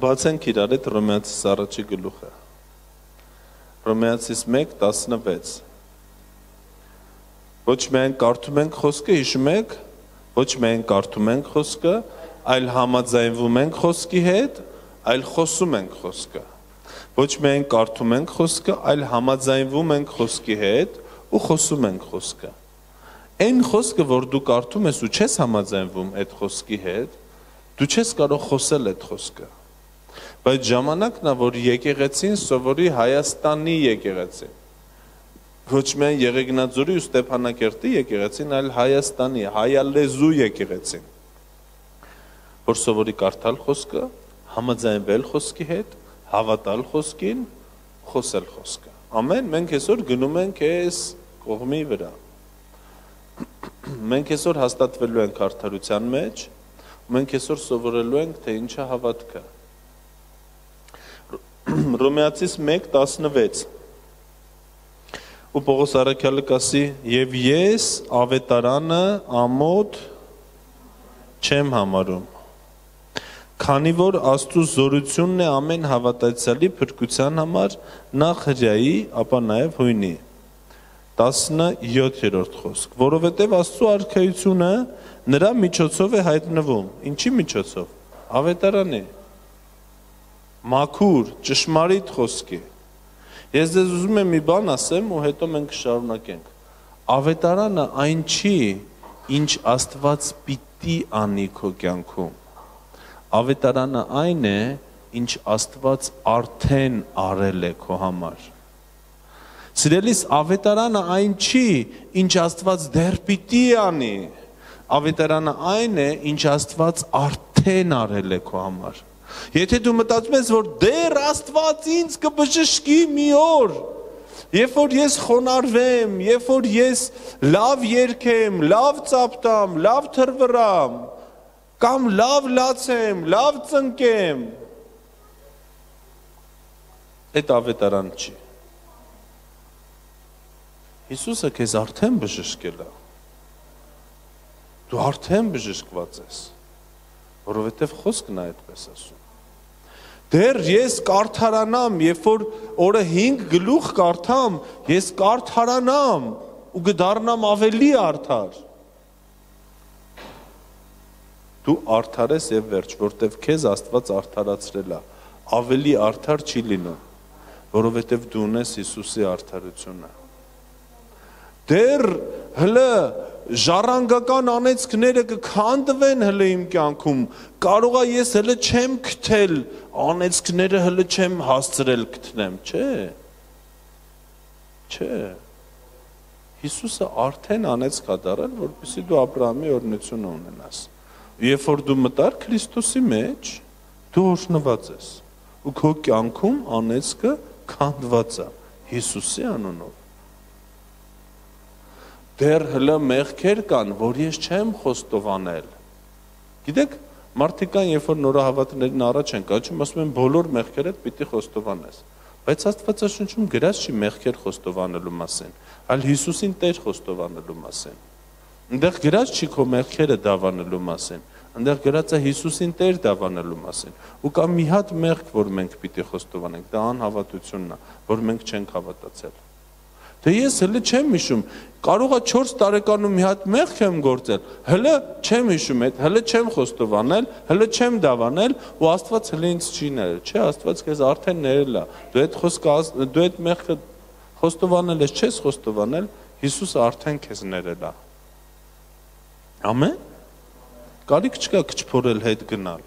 Բացենք իրար հետ Հռոմեացիս առաջի գլուխը։ Հռոմեացիս 1:16։ Ոչ միայն կարդում ենք խոսքը, հիշում եք, ոչ միայն կարդում ենք խոսքը, այլ համաձայնվում ենք խոսքի հետ, այլ խոսում ենք խոսքը։ Ոչ միայն կարդում ենք խոսքը, այլ համաձայնվում ենք խոսքի հետ ու խոսում ենք խոսքը։ Այն խոսքը, որ դու կարդում ես ու չես համաձայնվում այդ խոսքի հետ, դու չես կարող խոսել այդ խոսքը։ Բայց ժամանակն է, որ եկեղեցին սովորի Հայաստանի եկեղեցին։ Ոչ միայն Եղեգնաձորի ու Ստեփանակերտի եկեղեցին, այլ Հայաստանի, հայալեզու եկեղեցին։ Որ սովորի կարդալ խոսքը, համաձայնվել խոսքի հետ, հավատալ խոսքին, խոսել խոսքը։ Ամեն, մենք այսօր գնում ենք այս կողմի վրա։ Մենք այսօր հաստատվելու ենք արդարության մեջ, մենք այսօր սովորելու ենք, թե ինչ է հավատքը։ Հռոմեացիս 1:16 ու Պողոս առաքյալը կասի, եւ ես ավետարանը ամոթ չեմ համարում, քանի որ Աստծո զորությունն է ամեն հավատացյալի փրկության համար նախ հրյայի, ապա նաև հույնի։ 17-րդ խոսք, որովհետև Աստծո արքայությունը նրա միջոցով է հայտնվում։ Ինչի միջոցով։ Ավետարանի, մաքուր, ճշմարիտ խոսքի։ Ես ձեզ ուզում եմ մի բան ասեմ ու հետո մենք շարունակենք։ Ավետարանը այն չի, ինչ Աստված պիտի անի քո կյանքում։ Ավետարանը այն է, ինչ Աստված արդեն արել է քո համար։ Սիրելիս, ավետարանը այն չի, ինչ Աստված դեռ պիտի անի։ Ավետարանը այն է, ինչ Աստված արդեն արել է քո համար։ Եթե դու մտածում ես, որ դեռ Աստված ինձ կբժշկի մի օր, երբ որ ես խոնարհվեմ, երբ որ ես լավ երգեմ, լավ ծափտամ, լավ թռվռամ, կամ լավ լացեմ, լավ ծնկեմ, այդ ավետարան չի։ Հիսուսը քեզ արդեն բժշկել է։ Դու արդեն բժշկված ես, որովհետև խոսքն է այդպես ասում։ Դեռ ես կարդարանամ, երբ որ օրը 5 գլուխ կարդամ, ես կարդարանամ ու կդառնամ ավելի արդար։ Դու արդար ես եւ վերջ, որտեվ քեզ Աստված արդարացրել է, ավելի արդար չի լինում, որովհետեւ դու ունես Հիսուսի արդարությունը։ Դեռ հլը ժառանգական անեծքները կքանդվեն հլը իմ կյանքում, կարող է ես հլը չեմ գտել, անեծքները հլը չեմ հասցրել գտնեմ, չէ։ Հիսուսը արդեն անեծք է դարել, որպեսզի դու Աբրահամի օրհնությունը ունենաս։ Երբ որ դու մտար Քրիստոսի մեջ, դու օրհնված ես, ու քո կյանքում անեծքը քանդված է Հիսուսի անունով։ Դեռ հլը մեղքեր կան, որ ես չեմ խոստովանել։ Գիտեք, մարդիկ կան, երբ որ նորահավատներին առաջ են կաչում, ասում են բոլոր մեղքերդ պիտի խոստովանես։ Բայց Աստվածաշնչում գրած չի մեղքեր խոստովանելու մասին, այլ Հիսուսին Տեր խոստովանելու մասին։ Այնտեղ գրած չի քո մեղքերը դավանելու մասին, այնտեղ գրած է Հիսուսին Տեր դավանելու մասին։ Ու կա մի հատ մեղք, որ մենք պիտի խոստովանենք, դա անհավատությունն է, որ մենք չենք հավատացել։ Թե ես հլը չեմ հիշում, կարող է 4 տարեկանում մի հատ մեղք եմ գործել, հլը չեմ հիշում այդ, հլը չեմ խոստովանել, հլը չեմ դավանել ու Աստված հլը ինձ չի ներել, չէ, Աստված քեզ արդեն ներել է, դու այդ խոսքը, դու այդ մեղքը խոստովանել ես, չես խոստովանել, Հիսուսը արդեն քեզ ներել է։ Ամեն։ Կարիք չկա քչփորել հետ գնալ,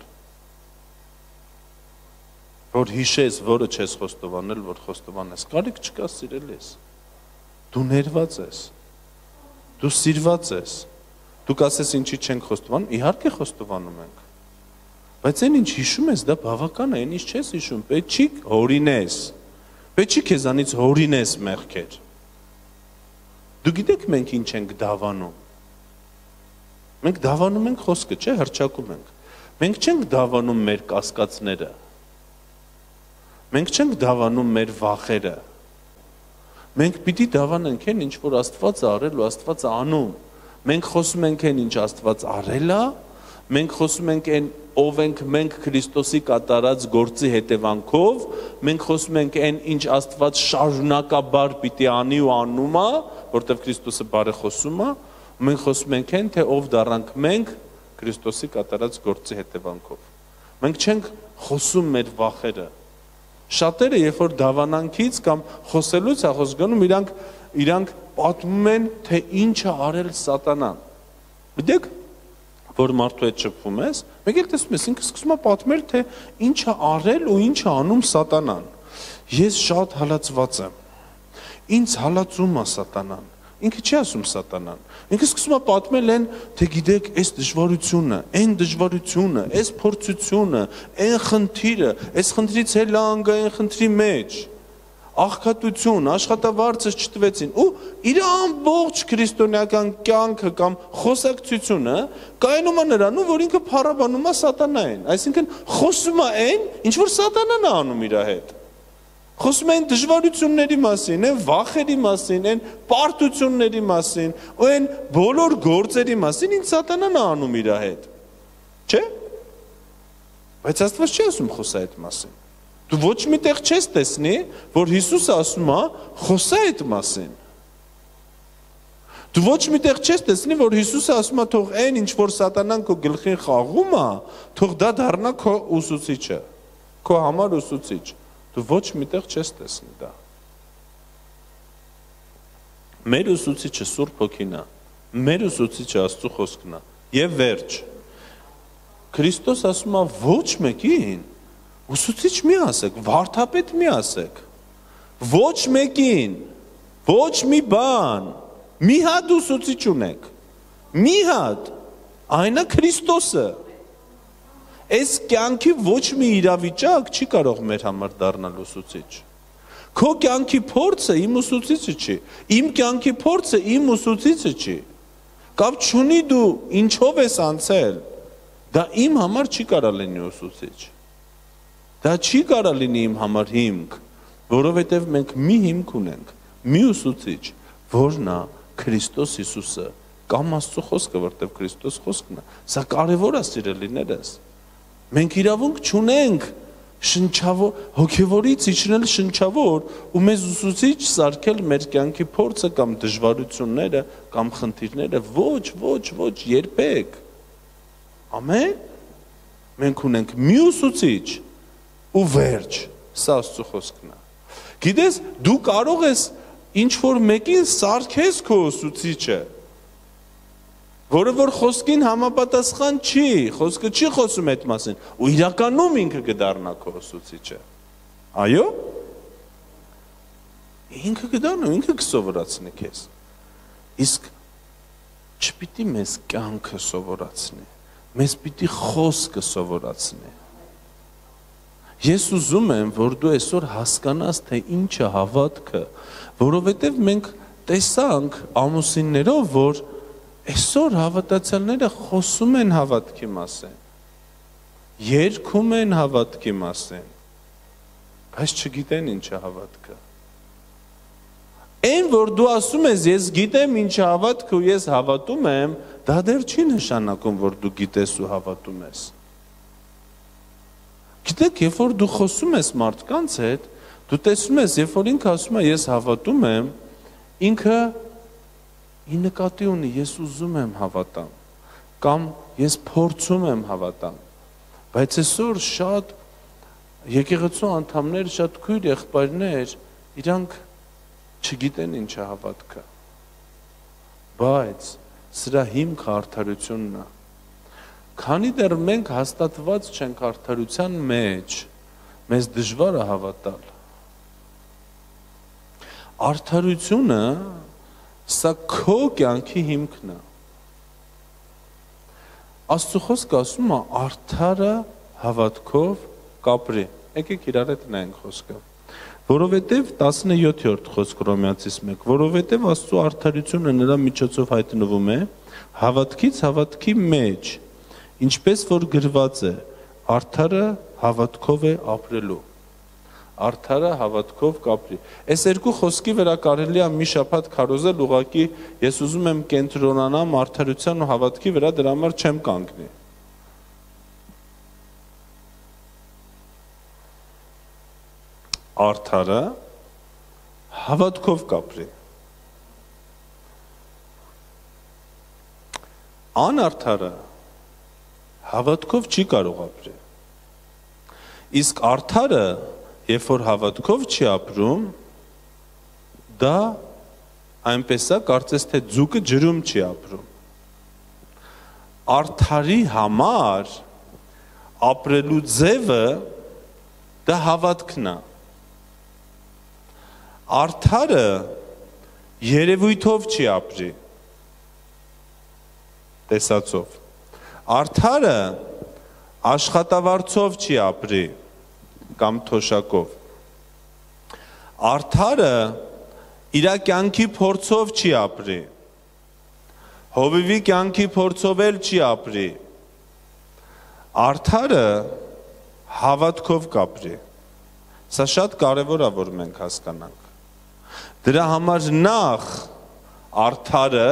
որ հիշես, որը չես խոստովանել, որ խոստովանես, կարիք չկա սիրելիս։ Դու ներված ես, դու սիրված ես, դու կասես ինչի չենք խոստովանում, իհարկե խոստովանում ենք, բայց այն ինչ հիշում ես, դա բավական է, այն ինչ չես հիշում, պետք չի հորինես, պետք չի քեզանից հորինես մեղքեր։ Դու գիտեք մենք ինչ ենք դավանում։ Մենք դավանում ենք խոսքը, չէ, հռչակում ենք։ Մենք չենք դավանում մեր կասկածները։ Մենք չենք դավանում մեր վախերը։ Մենք պիտի դավանենք այն, ինչ որ Աստված է արել ու Աստված է անում։ Մենք խոսում ենք այն, ինչ Աստված արել է, Մենք խոսում ենք այն ով ենք մենք Քրիստոսի կատարած գործի հետևանքով, մենք խոսում ենք այն ինչ Աստված շարունակաբար պիտի անի ու անում է, որտեղ Քրիստոսը բարեխոսում է, մենք խոսում ենք այն թե ով դառնանք մենք Քրիստոսի կատարած գործի հետևանքով։ Մենք չենք խոսում մեր վախերը։ Շատերը երբ որ դավանանքից կամ խոսելուց է խոսք գնում, իրանք պատմում են թե ինչ է արել սատանան։ Գիտեք, որ մարդու հետ շփվում ես, մեկ էլ տեսնում ես, ինքը սկսում է պատմել, թե ինչ է արել ու ինչ է անում սատանան։ Ես շատ հալածված եմ։ Ինձ հալածում է սատանան։ Ինքը չի ասում սատանան։ Ինքը սկսում է պատմել են, թե գիտեք, այս դժվարությունը, այն դժվարությունը, այս փորձությունը, այն խնդիրը, այս խնդրից էլ անգա այն խնդրի մեջ, աղքատություն, աշխատավարձը չտվեցին, ու իր ամբողջ քրիստոնեական կյանքը կամ խոսակցությունը կայանում է նրանում, որ ինքը փառաբանում է սատանային, այսինքն խոսում է այն, ինչ որ սատանան է անում իր հետ։ Խոսում են դժվարությունների մասին, այն վախերի մասին, այն պարտությունների մասին, ու այն բոլոր գործերի մասին, ինչ սատանան է անում իր հետ։ Չէ՞։ Բայց Աստված չի ասում խոսա այդ մասին։ Դու ոչ մի տեղ չես տեսնի, որ Հիսուսը ասում է խոսա այդ մասին։ Դու ոչ մի տեղ չես տեսնի, որ Հիսուսը ասում է թող այն ինչ որ սատանան քո գլխին խաղում է, թող դա դառնա քո ուսուցիչը, քո համար ուսուցիչ։ Դու ոչ մի տեղ չես տեսնի դա։ Մեր ուսուցիչը Սուրբ Հոգին է, մեր ուսուցիչը Աստծո խոսքն է։ Եվ վերջ։ Քրիստոս ասում է ոչ մեկին ուսուցիչ մի ասեք, վարդապետ մի ասեք։ Ոչ մեկին, ոչ մի բան, մի հատ ուսուցիչ ունեք։ Մի հատ, այն է Քրիստոսը։ Այս կյանքի ոչ մի իրավիճակ չի կարող մեր համար դառնալ ուսուցիչ։ Քո կյանքի փորձը իմ ուսուցիչը չի, իմ կյանքի փորձը իմ ուսուցիչը չի։ Կապ չունի դու ինչով ես անցել, դա իմ համար չի կարող լինի ուսուցիչ։ Դա չի կարող լինի իմ համար հիմք, որովհետև մենք մի հիմք ունենք, մի ուսուցիչ, որն է Քրիստոս Հիսուսը, կամ Աստծո խոսքը, որտեղ Քրիստոս խոսքն է։ Սա կարևոր է սիրելիներս։ Մենք իրավունք չունենք շնչավոր, հոգևորից իջնել շնչավոր ու մեզ ուսուցիչ սարքել մեր կյանքի փորձը կամ դժվարությունները կամ խնդիրները, ոչ, երբեք։ Ամեն։ Մենք ունենք մի ուսուցիչ ու վերջ, սա Աստծո խոսքն է։ Գիտես, դու կարող ես ինչ-որ մեկին սարքես քո ուսուցիչը, որը որ խոսքին համապատասխան չի, խոսքը չի խոսում այդ մասին, ու իրականում ինքը կդառնա քո ուսուցիչը։ Այո։ Ինքը կդառնա, ինքը կսովորացնի քեզ։ Իսկ չպիտի մեզ կյանքը սովորացնի, մեզ պիտի խոսքը սովորացնի։ Ես ուզում եմ, որ դու այսօր հասկանաս, թե ինչ է հավատքը, որովհետև մենք տեսանք ամուսիններով, որ այսօր հավատացյալները խոսում են հավատքի մասին, երգում են հավատքի մասին, բայց չգիտեն ինչ է հավատքը։ Այն, որ դու ասում ես, ես գիտեմ ինչ է հավատքը ու ես հավատում եմ, դա դեռ չի նշանակում, որ դու գիտես ու հավատում ես։ Գիտեք, երբ որ դու խոսում ես մարդկանց հետ, դու տեսնում ես, երբ որ ինքը ասում է ես հավատում եմ, ինքը ի նկատի ունի ես ուզում եմ հավատամ, կամ ես փորձում եմ հավատամ, բայց այսօր շատ եկեղեցու անդամներ, շատ քույր եղբայրներ, իրանք չգիտեն ինչ է հավատքը, բայց սրա հիմքը արդարությունն է։ Քանի դեռ մենք հաստատված չենք արդարության մեջ, մեզ դժվար է հավատալ։ Արդարությունը սա քո կյանքի հիմքն է։ Աստծո խոսքը ասում է արդարը հավատքով կապրի։ Եկեք իրար հետ նայենք խոսքը։ Որովհետև 17-րդ խոսք Հռոմեացիս 1, որովհետև Աստծո արդարությունը նրա միջոցով հայտնվում է հավատքից հավատքի մեջ, ինչպես որ գրված է, արդարը հավատքով է ապրելու։ Արդարը հավատքով կապրի։ Այս երկու խոսքի վրա կարելի է մի շաբաթ քարոզել, ուղղակի ես ուզում եմ կենտրոնանամ արդարության ու հավատքի վրա, դրա համար չեմ կանգնի։ Արդարը հավատքով կապրի։ Անարդարը հավատքով չի կարող ապրել։ Իսկ արդարը, երբ որ հավատքով չի ապրում, դա այնպես է, կարծես թե ձուկը ջրում չի ապրում։ Արդարի համար ապրելու ձևը դա հավատքն է։ Արդարը երևույթով չի ապրի, տեսածով։ Արդարը աշխատավարձով չի ապրի կամ թոշակով։ Արդարը իր կյանքի փորձով չի ապրի։ Հովիվի կյանքի փորձով էլ չի ապրի։ Արդարը հավատքով կապրի։ Սա շատ կարևոր է, որ մենք հասկանանք։ Դրա համար նախ արդարը,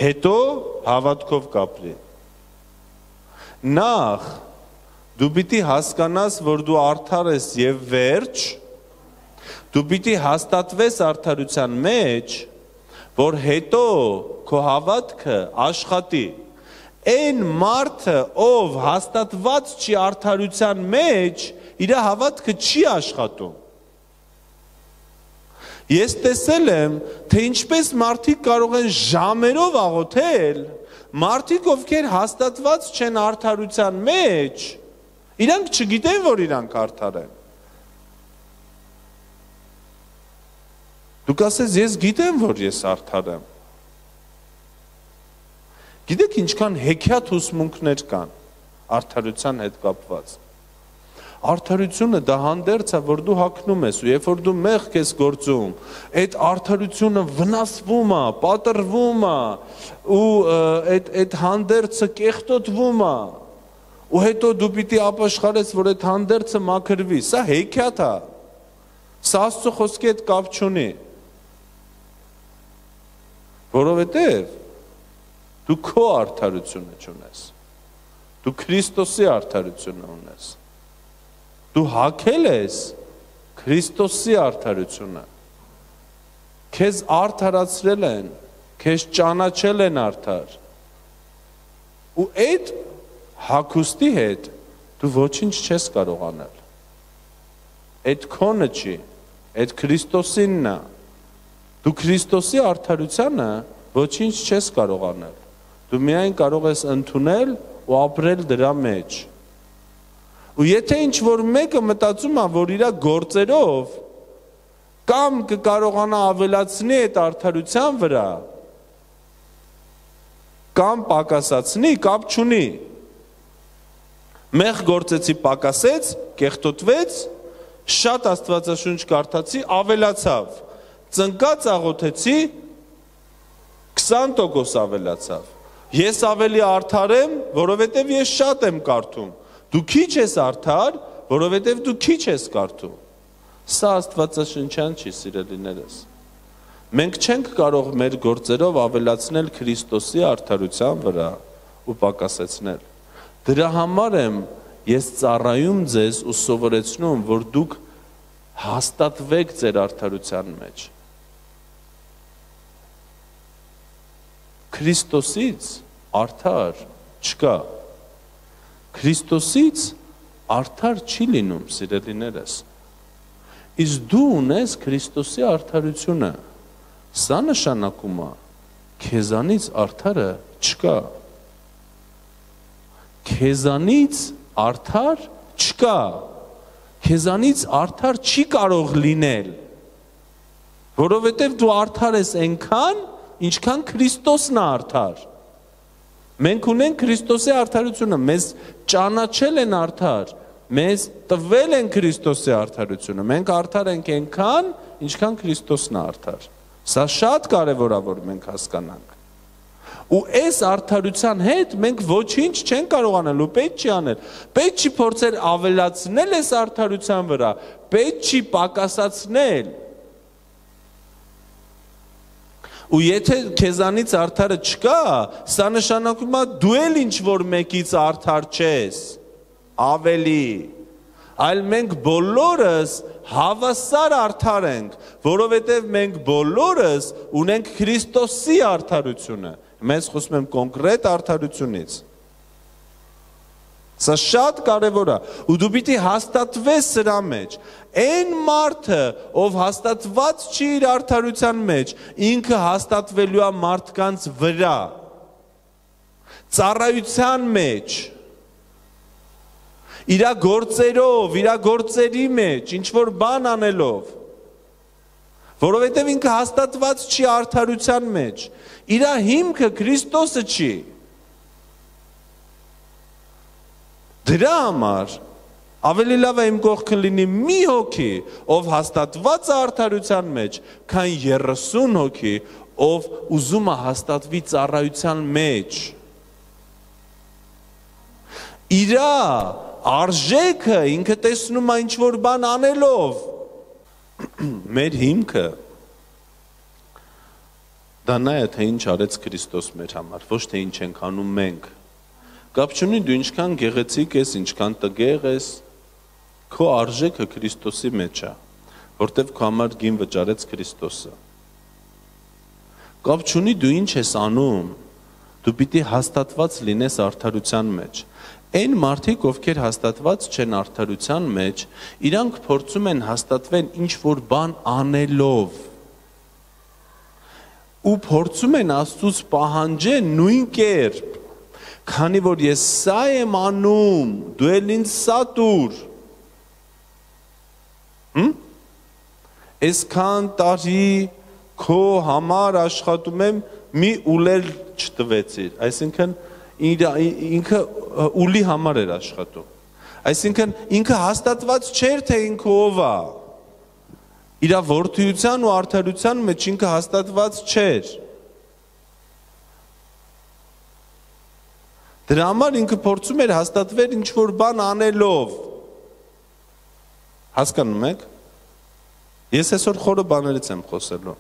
հետո հավատքով կապրի։ Նախ դու պիտի հասկանաս, որ դու արդար ես եւ վերջ, դու պիտի հաստատվես արդարության մեջ, որ հետո քո հավատքը աշխատի։ Այն մարդը, ով հաստատված չի արդարության մեջ, իր հավատքը չի աշխատում։ Ես տեսել եմ, թե ինչպես մարդիկ կարող են ժամերով աղոթել, մարդիկ, ովքեր հաստատված չեն արդարության մեջ, իրանք չգիտեն, որ իրանք արդար են։ Դուք ասես, ես գիտեմ, որ ես արդար եմ։ Գիտեք ինչքան հեքիաթ ուսմունքներ կան արդարության հետ կապված։ Արդարությունը դա հանդերձ է, որ դու հագնում ես, ու երբ որ դու մեղք ես գործում, այդ արդարությունը վնասվում է, պատրվում է, ու այդ հանդերձը կեղտոտվում է, ու հետո դու պիտի ապաշխարես, որ այդ հանդերձը մաքրվի։ Սա հեքիաթ է։ Սա Աստծո խոսքի հետ կապ չունի։ Որովհետև դու քո արդարությունը չունես։ Դու Քրիստոսի արդարությունը ունես։ Դու հագել ես Քրիստոսի արդարությունը։ Քեզ արդարացրել են, քեզ ճանաչել են արդար։ Ու այդ հագուստի հետ դու ոչինչ չես կարող անել։ Այդ քոնը չի, այդ Քրիստոսինն է։ Դու Քրիստոսի արդարությանը ոչինչ չես կարող անել։ Դու միայն կարող ես ընդունել ու ապրել դրա մեջ։ Ու եթե ինչ-որ մեկը մտածում է, որ իր գործերով կամ կկարողանա ավելացնի այդ արդարության վրա, կամ պակասացնի, կապ չունի։ Մեղ գործեցի, պակասեց, կեղտոտվեց, շատ Աստվածաշունչ կարդացի, ավելացավ։ Ծնկած աղոթեցի, 20% ավելացավ։ Ես ավելի արդար եմ, որովհետև ես շատ եմ կարդում։ Դու քիչ ես արդար, որովհետև դու քիչ ես կարդում։ Սա Աստվածաշնչյան չի, սիրելիներս։ Մենք չենք կարող մեր գործերով ավելացնել Քրիստոսի արդարության վրա ու պակասեցնել։ Դրա համար եմ ես ծառայում ձեզ ու սովորեցնում, որ դուք հաստատվեք ձեր արդարության մեջ։ Քրիստոսից արդար չկա։ Քրիստոսից արդար չի լինում, սիրելիներս։ Իսկ դու ունես Քրիստոսի արդարությունը։ Սա նշանակում է, քեզանից արդարը չկա։ Քեզանից արդար չկա։ Քեզանից արդար չի կարող լինել, որովհետև դու արդար ես այնքան, ինչքան Քրիստոսն է արդար։ Մենք ունենք Քրիստոսի արդարությունը, մեզ ճանաչել են արդար, մեզ տվել են Քրիստոսի արդարությունը, մենք արդար ենք այնքան, ինչքան Քրիստոսն է արդար։ Սա շատ կարևոր է, որ մենք հասկանանք։ Ու այս արդարության հետ մենք ոչինչ չենք կարող անել ու պետք չի անել։ Պետք չի փորձել ավելացնել այս արդարության վրա, պետք չի պակասացնել։ Ու եթե քեզանից արդարը չկա, սա նշանակում է դու էլ ինչ որ մեկից արդար չես, ավելի։ այլ մենք բոլորս հավասար արդար ենք, որովհետև մենք բոլորս ունենք Քրիստոսի արդարությունը։ Մեզ խոսում եմ կոնկրետ արդարությունից։ Սա շատ կարևոր է, ու դու պիտի հաստատվես սրա մեջ։ Այն մարդը, ով հաստատված չի իր արդարության մեջ, ինքը հաստատվելու է մարդկանց վրա, ծառայության մեջ, իր գործերով, իր գործերի մեջ, ինչ-որ բան անելով, որովհետև ինքը հաստատված չի արդարության մեջ, իր հիմքը Քրիստոսը չի։ Դրա համար ավելի լավ է իմ կողքն լինի մի հոգի, ով հաստատված է արդարության մեջ, քան 30 հոգի, ով ուզում է հաստատվի ծառայության մեջ։ Իր արժեքը ինքը տեսնում է ինչ-որ բան անելով։ Մեր հիմքը դա նա է, թե ինչ արեց Քրիստոս մեր համար, ոչ թե ինչ ենք անում մենք։ Կապ չունի դու ինչքան գեղեցիկ ես, ինչքան տգեղ ես, քո արժեքը Քրիստոսի մեջ է, որտև քո համար գին վճարեց Քրիստոսը։ Կապ չունի դու ինչ ես անում, դու պիտի հաստատված լինես արդարության մեջ։ Այն մարդիկ, ովքեր հաստատված չեն արդարության մեջ, իրանք փորձում են հաստատվել ինչ-որ բան անելով։ Ու փորձում են Աստծուց պահանջել նույն կերպ, քանի որ ես սա եմ անում, դու էլ ինձ սա տուր։ Այսքան տարի քո համար աշխատում եմ, մի ուլել չտվեցիր, այսինքն ինքը ուլի համար էր աշխատում, այսինքն ինքը հաստատված չէր, թե ինքը ով է, իր որդիության ու արդարության մեջ ինքը հաստատված չէր։ Դրա համար ինքը փորձում էր հաստատվել ինչ-որ բան անելով։ Հասկանում եք։ Ես այսօր խորը բաներից եմ խոսելու։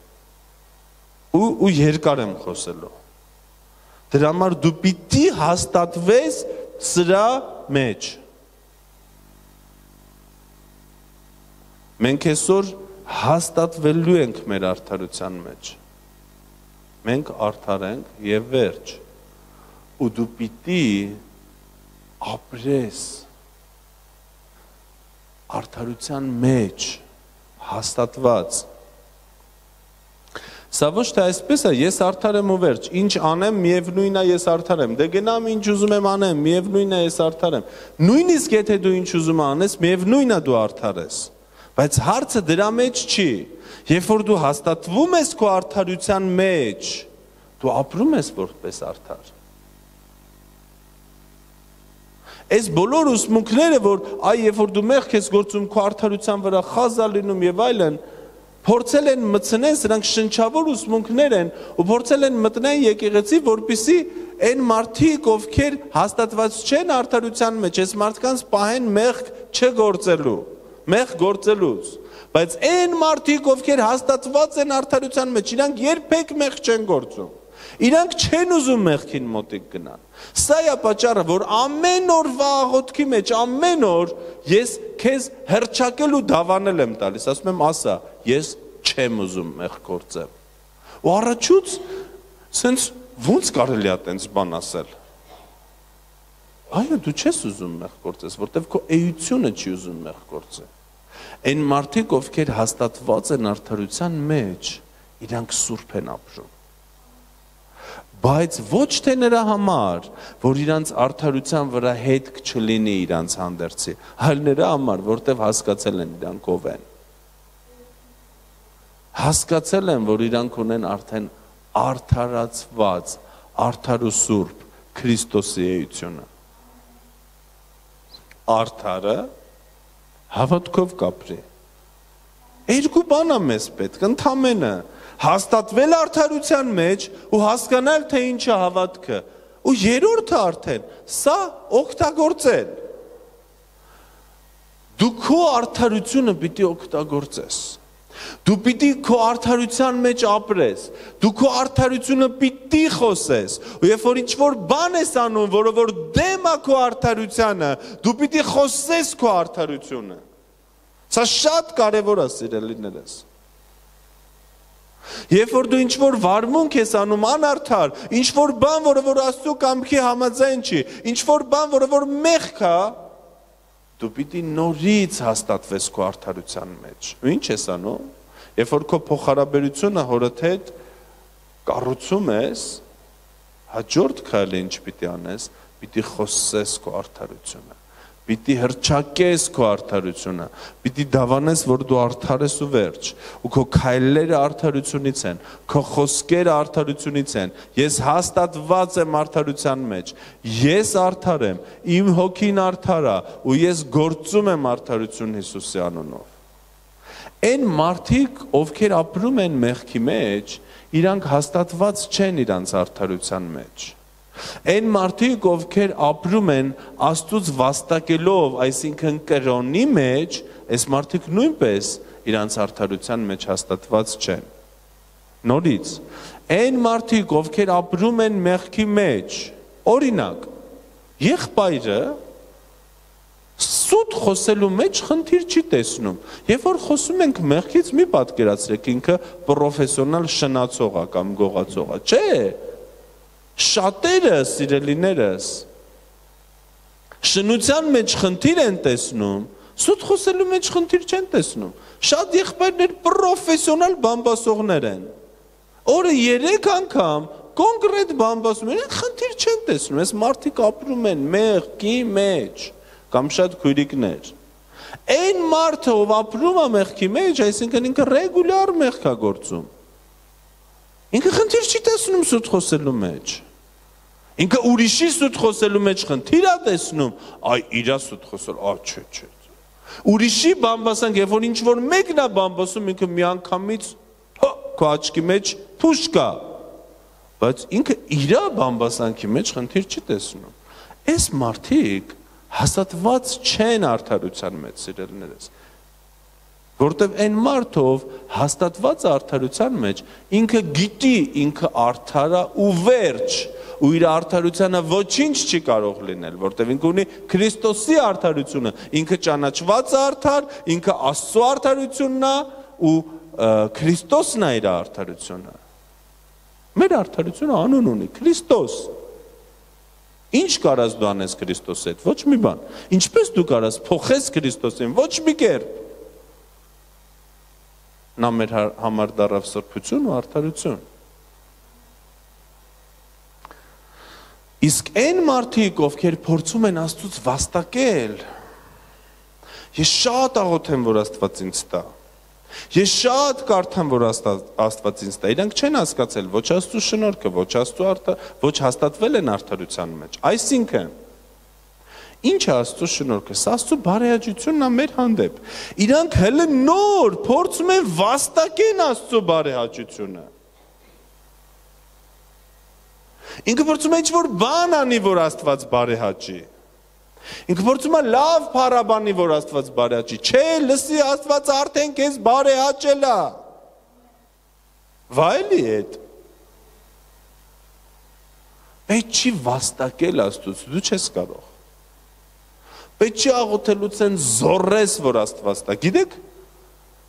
Ու երկար եմ խոսելու։ Դրա համար դու պիտի հաստատվես սրա մեջ։ Մենք այսօր հաստատվելու ենք մեր արդարության մեջ։ Մենք արդար ենք եւ վերջ։ Ու դու պիտի ապրես արդարության մեջ, հաստատված։ Սա ոչ թե այսպես է, ես արդար եմ ու վերջ, ինչ անեմ, միևնույն է ես արդար եմ, դե գնամ ինչ ուզում եմ անեմ, միևնույն է ես արդար եմ։ Նույնիսկ եթե դու ինչ ուզում անես, միևնույն է դու արդար ես։ Բայց հարցը դրա մեջ չի։ Երբ որ դու հաստատվում ես քո արդարության մեջ, դու ապրում ես որպես արդար։ Այս բոլոր ուսմունքները, որ երբ որ դու մեղք ես գործում, քո արդարության վրա խազա լինում եւ այլն, փորձել են մտցնել, սրանք շնչավոր ուսմունքներ են, ու փորձել են մտնել եկեղեցի, որպեսզի այն մարդիկ, ովքեր հաստատված չեն արդարության մեջ, այս մարդկանց պահեն մեղք չգործելու, մեղք գործելուց, բայց այն մարդիկ, ովքեր հաստատված են արդարության մեջ, իրանք երբեք մեղք չեն գործում, իրանք չեն ուզում մեղքին մոտիկ գնան։ Սա է պատճառը, որ ամեն օրվա աղոթքի մեջ, ամեն օր ես քեզ հռչակել ու դավանել եմ տալիս, ասում եմ ասա, ես չեմ ուզում մեղք գործել։ Ու առաջուց սենց ոնց կարելի է տենց բան ասել։ Այո, դու չես ուզում մեղք գործես, որտեվ քո էությունը չի ուզում մեղք գործել։ Այն մարդիկ, ովքեր հաստատված են արդարության մեջ, իրանք սուրբ են ապրում։ Բայց ոչ թե նրա համար, որ իրանց արդարության վրա հետք չլինի իրանց հանդերձի, այլ նրա համար, որտև հասկացել են իրանք ով են։ Հասկացել են, որ իրանք ունեն արդեն արդարացված, արդար ու սուրբ Քրիստոսի էությունը։ Արդարը հավատքով կապրի։ Երկու բան է մեզ պետք, ընդամենը հաստատվել արդարության մեջ ու հասկանալ, թե ինչ է հավատքը, ու երրորդը արդեն սա օգտագործել։ Դու քո արդարությունը պիտի օգտագործես։ Դու պիտի քո արդարության մեջ ապրես, դու քո արդարությունը պիտի խոսես, ու երբ որ ինչ-որ բան ես անում, որը որ դեմ է քո արդարությանը, դու պիտի խոսես քո արդարությունը։ Սա շատ կարևոր է, սիրելիներս։ Երբ որ դու ինչ-որ վարմունք ես անում անարդար, ինչ-որ բան, որը որ Աստծո կամքի համաձայն չի, ինչ-որ բան, որը որ մեղք է, դու պիտի նորից հաստատվես քո արդարության մեջ։ Ու ինչ ես անում։ Երբ որ քո փոխհարաբերությունը հորդ հետ կառուցում ես, հաջորդ քայլը ինչ պիտի անես, պիտի խոսես քո արդարությունը, պիտի հռչակես քո արդարությունը, պիտի դավանես, որ դու արդար ես ու վերջ, ու քո քայլերը արդարությունից են, քո խոսքերը արդարությունից են, ես հաստատված եմ արդարության մեջ, ես արդար եմ, իմ հոգին արդար է, ու ես գործում եմ արդարություն Հիսուսի անունով։ Այն մարդիկ, ովքեր ապրում են մեղքի մեջ, իրանք հաստատված չեն իրանց արդարության մեջ։ Այն մարդիկ, ովքեր ապրում են Աստծուց վաստակելով, այսինքն կրոնի մեջ, այս մարդիկ նույնպես իրանց արդարության մեջ հաստատված չեն։ Նորից, այն մարդիկ, ովքեր ապրում են մեղքի մեջ, օրինակ, եղբայրը սուտ խոսելու մեջ խնդիր չի տեսնում։ Երբ որ խոսում ենք մեղքից, մի պատկերացրեք, ինքը պրոֆեսիոնալ շնացող է կամ գողացող է, չէ։ Շատերը, սիրելիներս, շնության մեջ խնդիր են տեսնում, սուտ խոսելու մեջ խնդիր չեն տեսնում։ Շատ եղբայրներ պրոֆեսիոնալ բամբասողներ են։ Օրը 3 անգամ կոնկրետ բամբասում են, խնդիր չեն տեսնում։ Այս մարդիկ ապրում են մեղքի մեջ, կամ շատ քույրիկներ։ Այն մարդը, ով ապրում է մեղքի մեջ, այսինքն ինքը ռեգուլյար մեղք է գործում։ Ինքը խնդիր չի տեսնում սուտ խոսելու մեջ։ Ինքը ուրիշի սուտ խոսելու մեջ խնդիր է տեսնում, այ իրա սուտ խոսել, չէ։ Ուրիշի բամբասանք, երբ որ ինչ-որ մեկն է բամբասում, ինքը միանգամից քո աչքի մեջ փուշ կա։ Բայց ինքը իրա բամբասանքի մեջ խնդիր չի տեսնում։ Այս մարդիկ հաստատված չեն արդարության մեջ, սիրելիներս, որտև այն մարդով հաստատված արդարության մեջ ինքը գիտի, ինքը արդար է ու վերջ, ու իր արդարությանը ոչինչ չի կարող լինել, որտև ինքը ունի Քրիստոսի արդարությունը, ինքը ճանաչված արդար, ինքը Աստծո արդարությունն է ու Քրիստոսն է իր արդարությունը։ Մեր արդարությունը անուն ունի, Քրիստոս։ Ինչ կարաս դու անես Քրիստոսի հետ, ոչ մի բան։ Ինչպես դու կարաս փոխես Քրիստոսին, ոչ մի կերպ։ Նա մեր համար դառավ սրբություն ու արդարություն։ Իսկ այն մարդիկ, ովքեր փորձում են Աստծուց վաստակել, ես շատ աղոթեմ, որ Աստված ինձ տա։ Ես շատ կարդամ, որ Աստված ինձ տա, իրանք չեն հասկացել ոչ Աստծո շնորհքը, ոչ հաստատվել են արդարության մեջ։ Այսինքն, ինչ է Աստծո շնորհքը, սա Աստծո բարեհաճությունն է մեր հանդեպ։ Իրանք հələ նոր փորձում են վաստակեն Աստծո բարեհաճությունը։ Ինքը փորձում է ինչ-որ բան անի, որ Աստված բարեհաճի։ Ինքը փորձում է լավ փառաբանի, որ Աստված բարեհաճի, չէ, լսի Աստված արդեն քեզ բարեհաճել է։ Վայելի հետ։ Պետք չի վաստակել Աստծուց, դու չես կարող։ Պետք չի աղոթելուց են զորես, որ Աստված տա։ Գիտեք,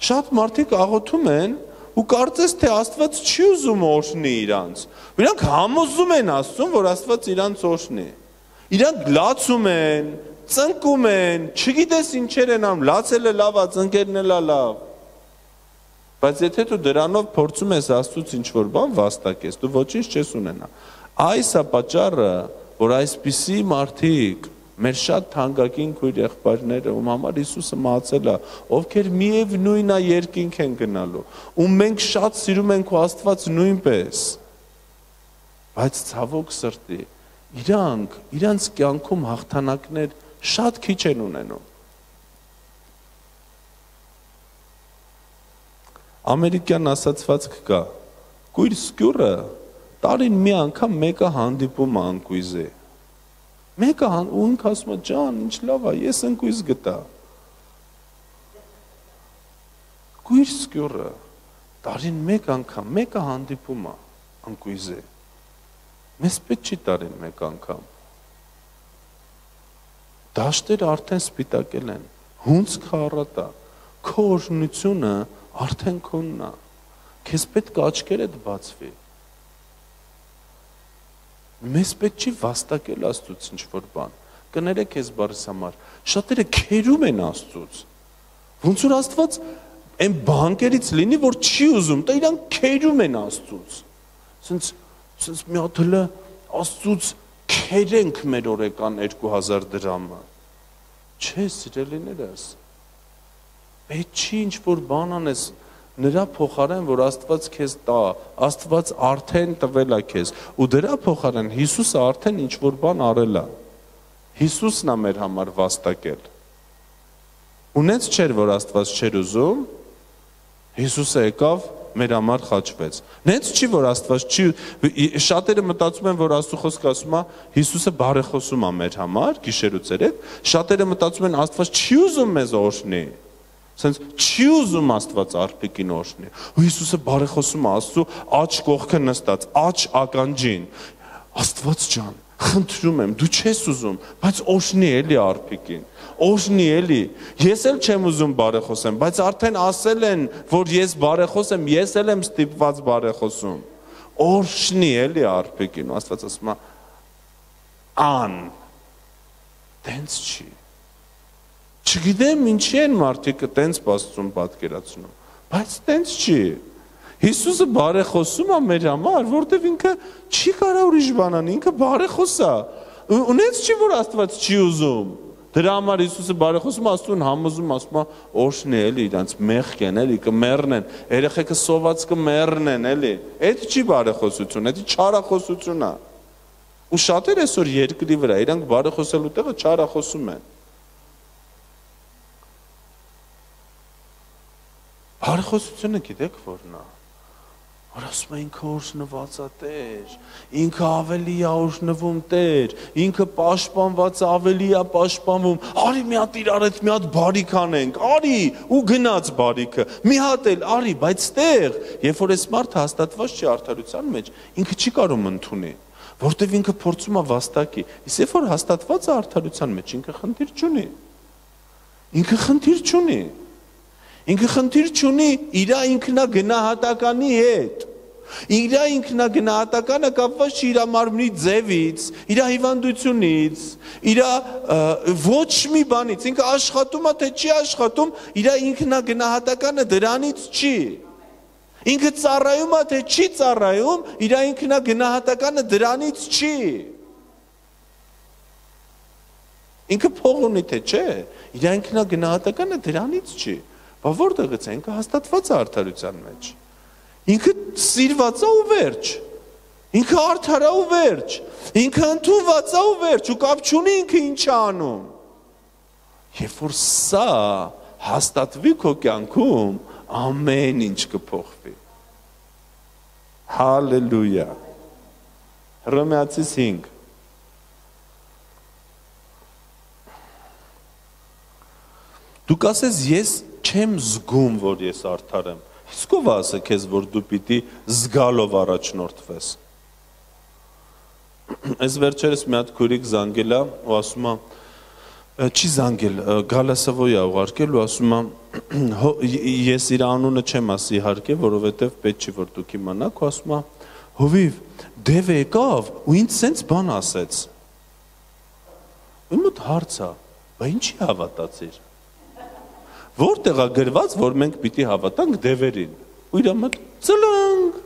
շատ մարդիկ աղոթում են ու կարծես թե Աստված չի ուզում օրհնի իրանց։ Իրանք համոզում են Աստծուն, որ Աստված իրանց օրհնի։ Իրանք լացում են, ծնկում են, չգիտես ինչեր են անում, լացելը լավ է, ծնկելն էլ լավ։ Բայց եթե դու դրանով փորձում ես Աստծուց ինչ-որ բան վաստակես, դու ոչինչ չես ունենա։ Այս է պատճառը, որ այսպիսի մարդիկ, մեր շատ թանկագին քույր եղբայրները, ում համար Հիսուսը մահացել է, ովքեր միևնույն է երկինք են գնալու, ում մենք շատ սիրում ենք ու Աստված նույնպես։ Բայց ցավոք սրտի, իրանց կյանքում հաղթանակներ շատ քիչ են ունենում։ Ամերիկյան ասացվածք կա, կույր սկյուրը տարին մի անգամ մեկը հանդիպում է ընկույզի։ Մեկը ու ինքը ասում է, ջան, ինչ լավ է, ես ընկույզ գտա։ Գույր սկյուրը տարին մեկ անգամ, մեկը հանդիպում է անկույզ է։ Մեզ պետք չի տարին մեկ անգամ։ Դաշտերը արդեն սպիտակել են, հունձքը առատ է, քո օրհնությունը արդեն քոնն է, քեզ պետք է աչքերդ բացվի։ Մեզ պետք չի վաստակել Աստծուց ինչ-որ բան, կներեք քեզ բարիս համար, շատերը քերում են Աստծուց, ոնց որ Աստված այն բանկերից լինի, որ չի ուզում, դա իրանք քերում են Աստծուց, սենց մի հատ հլը Աստծուց քերենք մեր օրեկան 2000 դրամը, չէ սիրելիներս, պետք չի ինչ-որ բան անես, նրա փոխարեն, որ Աստված քեզ տա, Աստված արդեն տվել է քեզ, ու դրա փոխարեն Հիսուսը արդեն ինչ-որ բան արել է, Հիսուսն է մեր համար վաստակել, ունեց չէր, որ Աստված չէր ուզում, Հիսուսը եկավ, մեր համար խաչվեց, նենց չի, որ Աստված չի, շատերը մտածում են, որ Աստծո խոսքը ասում է, Հիսուսը բարեխոսում է մեր համար, գիշեր ու ցերեկ, շատերը մտածում են, Աստված չի ուզում մեզ օրհնի, Սենց չի ուզում Աստված արփիկին օրհնի, ու Հիսուսը բարեխոսում է Աստծո աջ կողքը նստած, աջ ականջին, Աստված ջան, խնդրում եմ, դու չես ուզում, բայց օրհնի էլի արփիկին, օրհնի էլի, ես էլ չեմ ուզում բարեխոսեմ, բայց արդեն ասել են, որ ես բարեխոս եմ, ես էլ եմ ստիպված բարեխոսում, օրհնի էլի արփիկին, ու Աստված ասում է, ան, տենց չի, չգիտեմ ինչի են մարդիկը տենց բացում պատկերացնում, բայց տենց չի, Հիսուսը բարեխոսում է մեր համար, որտև ինքը չի կարող ուրիշ բան անի, ինքը բարեխոս է, ունեց չի, որ Աստված չի ուզում, դրա համար Հիսուսը բարեխոսում է, Աստծուն համոզում, ասում է, օրհնի էլի, իրանց մեղք են, էլի, կմեռնեն, երեխեքը սոված կմեռնեն, էլի, այդ չի բարեխոսություն, այդ չարախոսություն է, ու շատեր այսօր երկրի վրա, իրանք բարեխոսելու տեղը չարախոսում են, բարեխոսությունը գիտեք որն է, որ ասում է ինքը օրհնված է Տեր, ինքը ավելի է օրհնվում Տեր, ինքը պաշտպանված է ավելի է պաշտպանվում, արի մի հատ իրար հետ մի հատ բարիք անենք, արի ու գնաց բարիքը, մի հատ էլ արի, բայց Տեր, երբ որ այս մարդը հաստատված չի արդարության մեջ, ինքը չի կարող ընդունի, որտև ինքը փորձում է վաստակի, իսկ երբ որ հաստատված է արդարության մեջ, ինքը խնդիր չունի, ինքը խնդիր չունի, ինքը խնդիր չունի իր ինքնագնահատականի հետ, իր ինքնագնահատականը կապված չի իր մարմնի ձևից, իր հիվանդությունից, իր ոչ մի բանից, ինքը աշխատում է թե չի աշխատում, իր ինքնագնահատականը դրանից չի, ինքը ծառայում է թե չի ծառայում, իր ինքնագնահատականը դրանից չի, ինքը փող ունի թե չէ, իր ինքնագնահատականը դրանից չի, Բա որտեղից է, ինքը հաստատված է արդարության մեջ, ինքը սիրված է ու վերջ, ինքը արդար է ու վերջ, ինքը ընդունված է ու վերջ, ու կապ չունի ինքը ինչ է անում, երբ որ սա հաստատվի քո կյանքում, ամեն ինչ կփոխվի, հալելույա, Հռոմեացիս 5, դու կասես ես չեմ զգում, որ ես արդար եմ, իսկ ով ասե քեզ, որ դու պիտի զգալով առաջնորդվես, այս վերջերս մի հատ քուրիկ զանգել է ու ասում է, չի զանգել, գալասավոյ է ուղարկել ու ասում է, ես իր անունը չեմ ասի իհարկե, որովհետև պետք չի, որ դուք իմանաք ու ասում է, հովիվ, դև եկավ ու ինձ սենց բան ասեց, ու մոտ հարց է, բա ինչի հավատացիր, Որտեղ է գրված, որ մենք պիտի հավատանք դևերին, ու իր մոտ ծլնգ,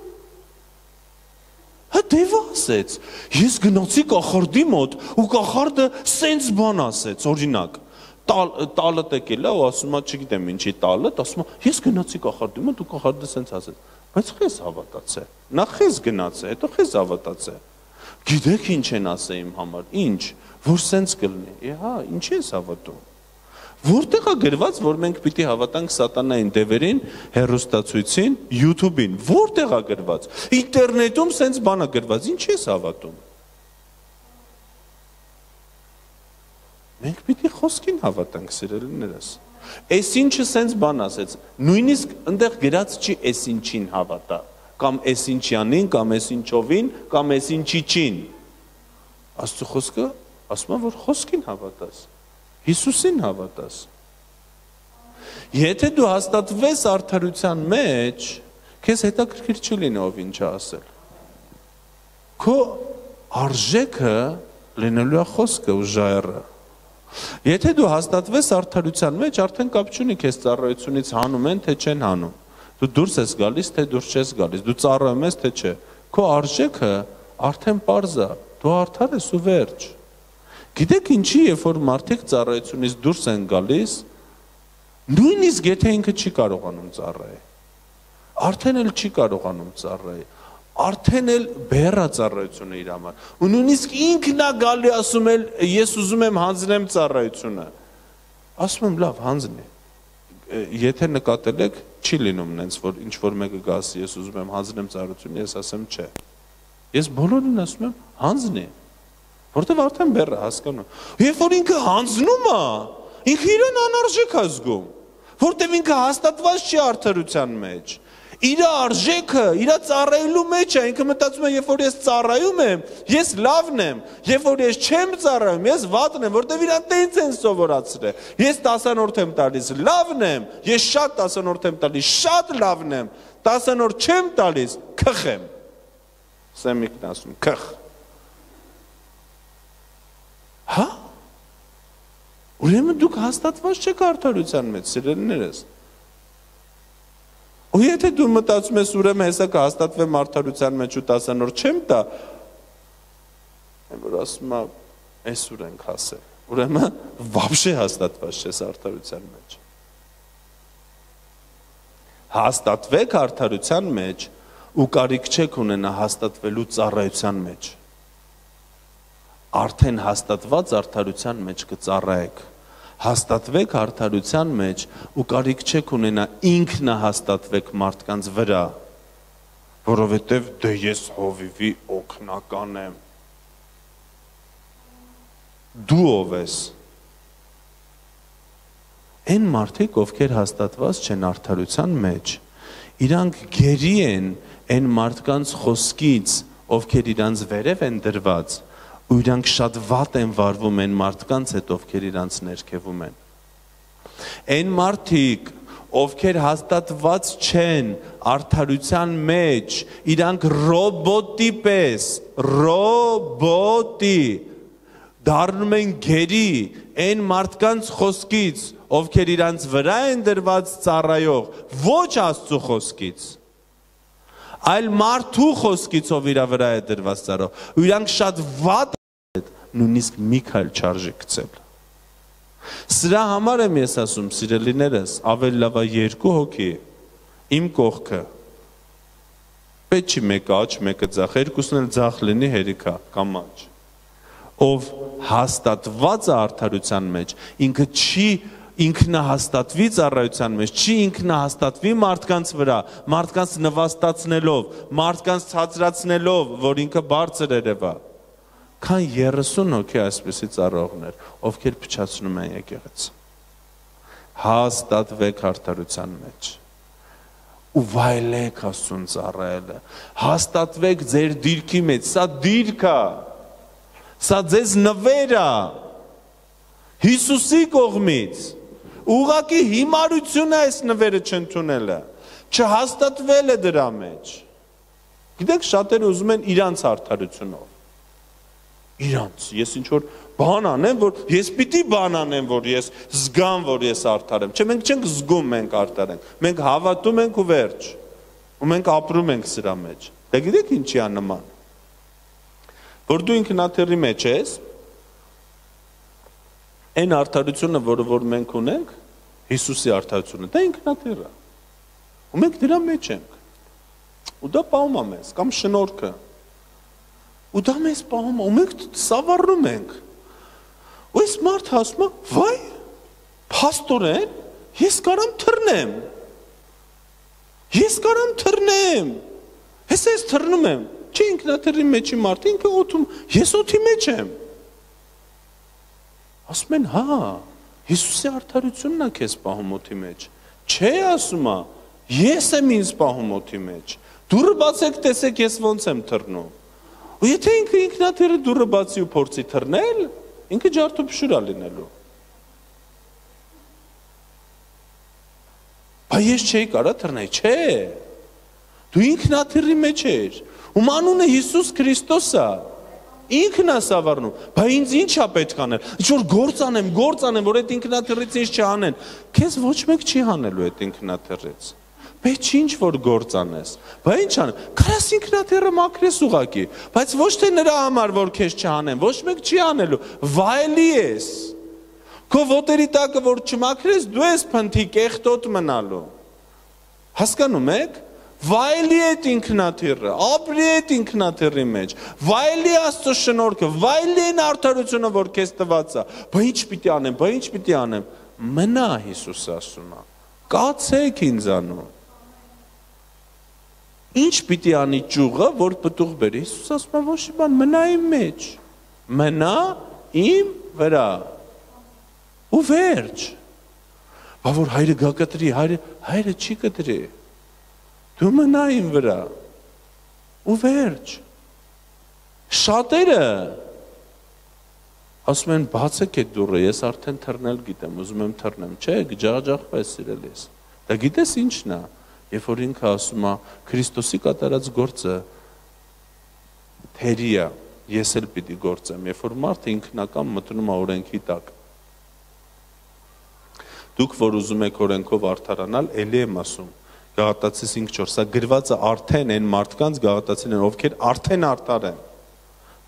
հա դևը ասեց, ես գնացի կախարդի մոտ, ու կախարդը սենց բան ասեց, օրինակ, տալը տեկել է, ու ասում է, չգիտեմ ինչի տալը, ասում է, ես գնացի կախարդի մոտ, ու կախարդը սենց ասեց, բայց խես հավատացե, նա խես գնացե, հետո խես հավատացե, գիտեք ինչ են ասե իմ համար, ինչ, որ սենց կլնի, հա, ինչ ես հավատում, Որտեղ է գրված, որ մենք պիտի հավատանք սատանային դևերին, հեռուստացույցին, YouTube-ին, որտեղ է գրված, ինտերնետում սենց բան է գրված, ինչ ես հավատում, մենք պիտի խոսքին հավատանք սիրելիներս, Այս ինչը սենց բան ասեց, նույնիսկ ընդեղ գրած չի այս ինչին հավատա, կամ այս ինչյանին, կամ այս ինչովին, կամ այս ինչիչին։ Աստծո խոսքը ասում է, որ խոսքին հավատաս, Հիսուսին հավատաս։ Եթե դու հաստատվես արդարության մեջ, քեզ հետաքրքիր չի լինի ով ինչ ասել։ Քո արժեքը լինելու է խոսքը ու ժայռը։ Եթե դու հաստատվես արդարության մեջ, արդեն կապ չունի քեզ ծառայությունից հանում են, թե չեն հանում։ Դու դուրս ես գալիս, թե դուրս չես գալիս, դու ծառայում ես, թե չէ։ Քո արժեքը արդեն պարզ է, դու արդար ես ու վերջ։ Գիտեք ինչի, երբ որ մարդիկ ծառայությունից դուրս են գալիս, նույնիսկ եթե ինքը չի կարողանում ծառայել, արդեն էլ չի կարողանում ծառայել, արդեն էլ բեռա ծառայությունը իր համար։ Ու նույնիսկ ինքն է գալի ասում էլ ես ուզում եմ հանձնեմ ծառայությունը։ Ասում եմ լավ, հանձնի։ Եթե նկատել եք, չի լինում նենց, որ ինչ որ մեկը գա ասի ես ուզում եմ հանձնեմ ծառայությունը, ես ասեմ չէ։ Ես բոլորին ասում եմ հանձնի։ Որտեվ արդեն բեռը հասկանում։ Երբ որ ինքը հանձնում է, ինքը իրեն անարժեք է զգում, որտեվ ինքը հաստատված չի արդարության մեջ։ Իր արժեքը, իր ծառայելու մեջ է, ինքը մտածում է, երբ որ ես ծառայում եմ, ես լավն եմ, երբ որ ես չեմ ծառայում, ես վատն եմ, որտեվ իրան տենց են սովորացրել։ Ես 10-րդ եմ տալիս, լավն եմ, ես շատ 10-րդ եմ տալիս, շատ լավն եմ, 10-րդ չեմ տալիս, քխ եմ։ Սեմիկն ասում, քխ։ Հա? Ուրեմն դուք հաստատված չեք արդարության մեջ, սիրելիներս։ Ու եթե դու մտածում ես ուրեմն հեսա կհաստատվեմ արդարության մեջ ու 10-րդ չեմ տա, որ ասում է այսուր ենք հասել, ուրեմն վաբշե հաստատված չես արդարության մեջ։ Հաստատվեք արդարության մեջ ու կարիք չեք ունենա հաստատվելու ծառայության մեջ։ Արդեն հաստատված արդարության մեջ կծառայեք։ Հաստատվեք արդարության մեջ ու կարիք չեք ունենա ինքնահաստատվեք մարդկանց վրա, որովհետև դե ես հովիվի օգնական եմ։ Դու ով ես։ Այն մարդիկ, ովքեր հաստատված չեն արդարության մեջ, իրանք գերի են այն մարդկանց խոսքից, ովքեր իրանց վերև են դրված, ու իրանք շատ վատ են վարվում են մարդկանց հետ, ովքեր իրանց ներքևում են։ Այն մարդիկ, ովքեր հաստատված չեն արդարության մեջ, իրանք ռոբոտի պես, ռոբոտի, դառնում են գերի այն մարդկանց խոսքից, ովքեր իրանց վրա են դրված ծառայող, ոչ Աստծո խոսքից, այլ մարդու խոսքից, ով իր վրա է դրված ծառայող, ու իրանք շատ վատ նույնիսկ մի քայլ չարժի գցել։ Սրա համար եմ ես ասում, սիրելիներս, ավելի լավ է 2 հոգի իմ կողքը։ Պետք չի մեկը աճ, մեկը ձախ, երկուսն էլ ձախ լինի հերիքա կամ աճ։ Ով հաստատված է արդարության մեջ, ինքը չի ինքնահաստատվի ծառայության մեջ, չի ինքնահաստատվի մարդկանց վրա, մարդկանց նվաստացնելով, մարդկանց ցածրացնելով, որ ինքը բարձր երևա։ Քան 30 հոգի այսպիսի ծառայողներ, ովքեր փչացնում են եկեղեցի։ Հաստատվեք արդարության մեջ ու վայելեք Աստծուն ծառայելը։ Հաստատվեք ձեր դիրքի մեջ, սա դիրք է, սա ձեզ նվեր է Հիսուսի կողմից։ Ուղղակի հիմարություն է այս նվերը չընդունելը, չհաստատվել է դրա մեջ։ Գիտեք, շատերը ուզում են իրանց արդարությունով։ Իրանց, ես ինչ որ բան անեմ, որ ես պիտի բան անեմ, որ ես զգամ, որ ես արդար եմ։ Չէ, մենք չենք զգում, մենք արդար ենք։ Մենք հավատում ենք ու վերջ։ Ու մենք ապրում ենք սրա մեջ։ Դե գիտեք ինչի է նման։ Որ դու ինքնաթիռի մեջ ես, այն արդարությունը, որ մենք ունենք, Հիսուսի արդարությունը, դա ինքնաթիռը։ Ու մենք դրա մեջ ենք։ Ու դա պահում է մեզ, կամ շնորհքը։ Ու դա մեզ պահում է, ու մենք սավառնում ենք։ Ու այս մարդը ասում է, վայ, փաստորեն, ես կարամ թռնեմ։ Ես կարամ թռնեմ։ Հեսա ես թռնում եմ։ Չէ, ինքնաթիռի մեջի մարդը, ինքը օդում, ես օդի մեջ եմ։ Ասում են, հա, Հիսուսի արդարությունն է քեզ պահում օդի մեջ։ Չէ ասում է, ես եմ ինձ պահում օդի մեջ։ Դուրը բացեք, տեսեք ես ոնց եմ թռնում։ Ու եթե ինքը ինքնաթիռը դուրը բացի ու փորձի թռնել, ինքը ջարդուփշուր է լինելու։ Բայց ես չէի կարա թռնել, չէ։ Դու ինքնաթիռի մեջ ես։ Ում անունը Հիսուս Քրիստոս է։ Ինքն է սավառնում, բայց ինձ ինչ է պետք անել։ Ինչ-որ գործ անեմ, որ այդ ինքնաթիռից ինձ չհանեն։ Քեզ ոչ մեկ չի հանելու այդ ինքնաթիռից։ Բայց ինչ-որ գործ անես։ Բայց ինչ անեմ։ Կարաս ինքնաթիռը մաքրես ուղակի, բայց ոչ թե նրա համար, որ քեզ չհանեն, ոչ մեկ չի անելու։ Վայելի ես։ Քո ոտերի տակը որ չմաքրես, դու ես փնթի կեղտոտ մնալու։ Հասկանում եք։ Վայելի այդ ինքնաթիռը, ապրի այդ ինքնաթիռի մեջ, վայելի Աստծո շնորհքը, վայելի այն արդարությունը, որ քեզ տված է։ Բայց ինչ պիտի անեմ։ Մնա Հիսուսը ասում է։ Կացեք ինձանով։ Ինչ պիտի անի ճյուղը, որ պտուղ բերի։ Հիսուս ասում է, ոչ մի բան, մնա իմ մեջ։ Մնա իմ վրա։ Ու վերջ։ Բա որ հայրը գա կտրի, հայրը չի կտրի։ Դու մնա իմ վրա, ու վերջ, շատերը, ասում են բացեք այդ դուռը, ես արդեն թռնել գիտեմ, ուզում եմ թռնեմ, չէ, ջաղջաղպես սիրելիս, դա գիտես ինչն է, երբ որ ինքը ասում է, Քրիստոսի կատարած գործը թերի է, ես էլ պիտի գործեմ, երբ որ մարդը ինքնական մտնում է օրենքի տակ, դուք որ ուզում եք օրենքով արդարանալ, էլի եմ ասում, Գաղատացիս 5:4, սա գրված է արդեն այն մարդկանց գաղատացին են, ովքեր արդեն արդար են,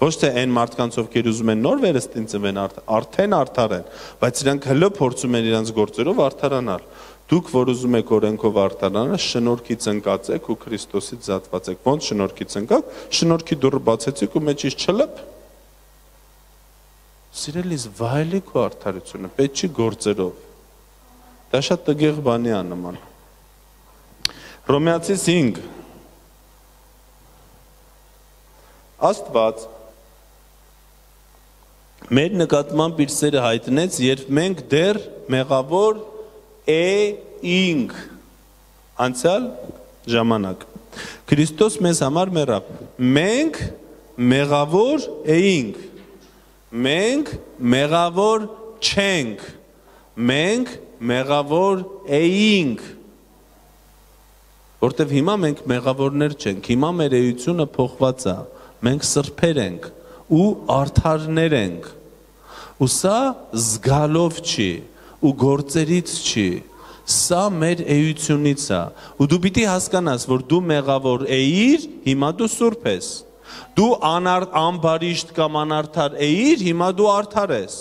ոչ թե այն մարդկանց, ովքեր ուզում են նոր վերստին ծնվեն, արդեն արդար են, բայց իրանք հլը փորձում են իրանց գործերով արդարանալ, դուք որ ուզում եք օրենքով արդարանալ, շնորհքից ընկած եք ու Քրիստոսից զատված եք, ոնց շնորհքից ընկաք, շնորհքի դուռը բացեցիք ու մեջից չլփ, սիրելիս վայելի քո արդարությունը, պետք չի գործերով, դա շատ տգեղ բանի է նման Հռոմեացիս 5 Աստված մեր նկատմամբ իր սերը հայտնեց, երբ մենք դեռ մեղավոր էինք անցյալ ժամանակ Քրիստոս մեզ համար մեռավ մենք մեղավոր էինք մենք մեղավոր չենք մենք մեղավոր էինք Որտեվ հիմա մենք մեղավորներ չենք, հիմա մեր էությունը փոխված է, մենք սրբեր ենք ու արդարներ ենք, ու սա զգալով չի, ու գործերից չի, սա մեր էությունից է, ու դու պիտի հասկանաս, որ դու մեղավոր էիր, հիմա դու սուրբ ես, դու ամբարիշտ կամ անարդար էիր, հիմա դու արդար ես,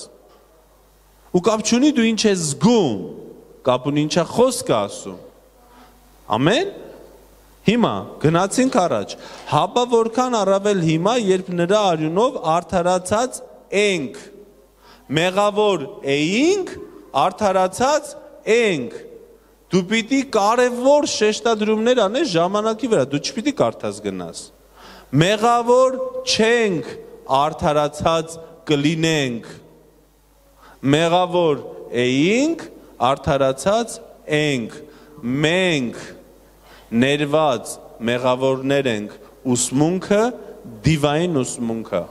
ու կապ չունի դու ինչ ես զգում, կապ ունի ինչա խոսքը ասում, ամեն, Հիմա գնացինք առաջ, հապա որքան առավել հիմա, երբ նրա արյունով արդարացած ենք, մեղավոր էինք, արդարացած ենք, դու պիտի կարևոր շեշտադրումներ անես ժամանակի վրա, դու չպիտի կարդաս գնաս, մեղավոր չենք, արդարացած կլինենք, մեղավոր էինք, արդարացած ենք, մենք, ներված մեղավորներ ենք ուսմունքը դիվային ուսմունքը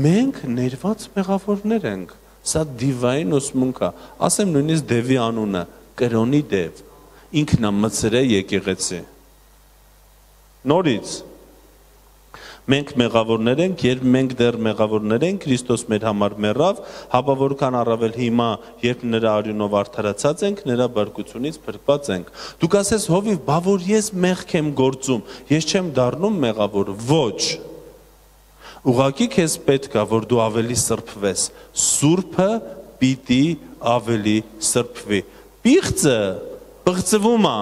մենք ներված մեղավորներ ենք սա դիվային ուսմունքը ասեմ նույնիսկ դևի անունը կրոնի դև ինքն է մցրել եկեղեցի նորից Մենք մեղավորներ ենք, երբ մենք դեռ մեղավորներ ենք, Քրիստոս մեր համար մեռավ, հապա որքան առավել հիմա, երբ նրա արյունով արդարացած ենք, նրա բարկությունից փրկված ենք։ Դուք ասես Հովիվ, բա որ ես մեղք եմ գործում, ես չեմ դառնում մեղավոր, ոչ։ Ուղղակի քեզ պետք է, որ դու ավելի սրբվես։ Սուրբը պիտի ավելի սրբվի։ Պիղծը պղծվում է։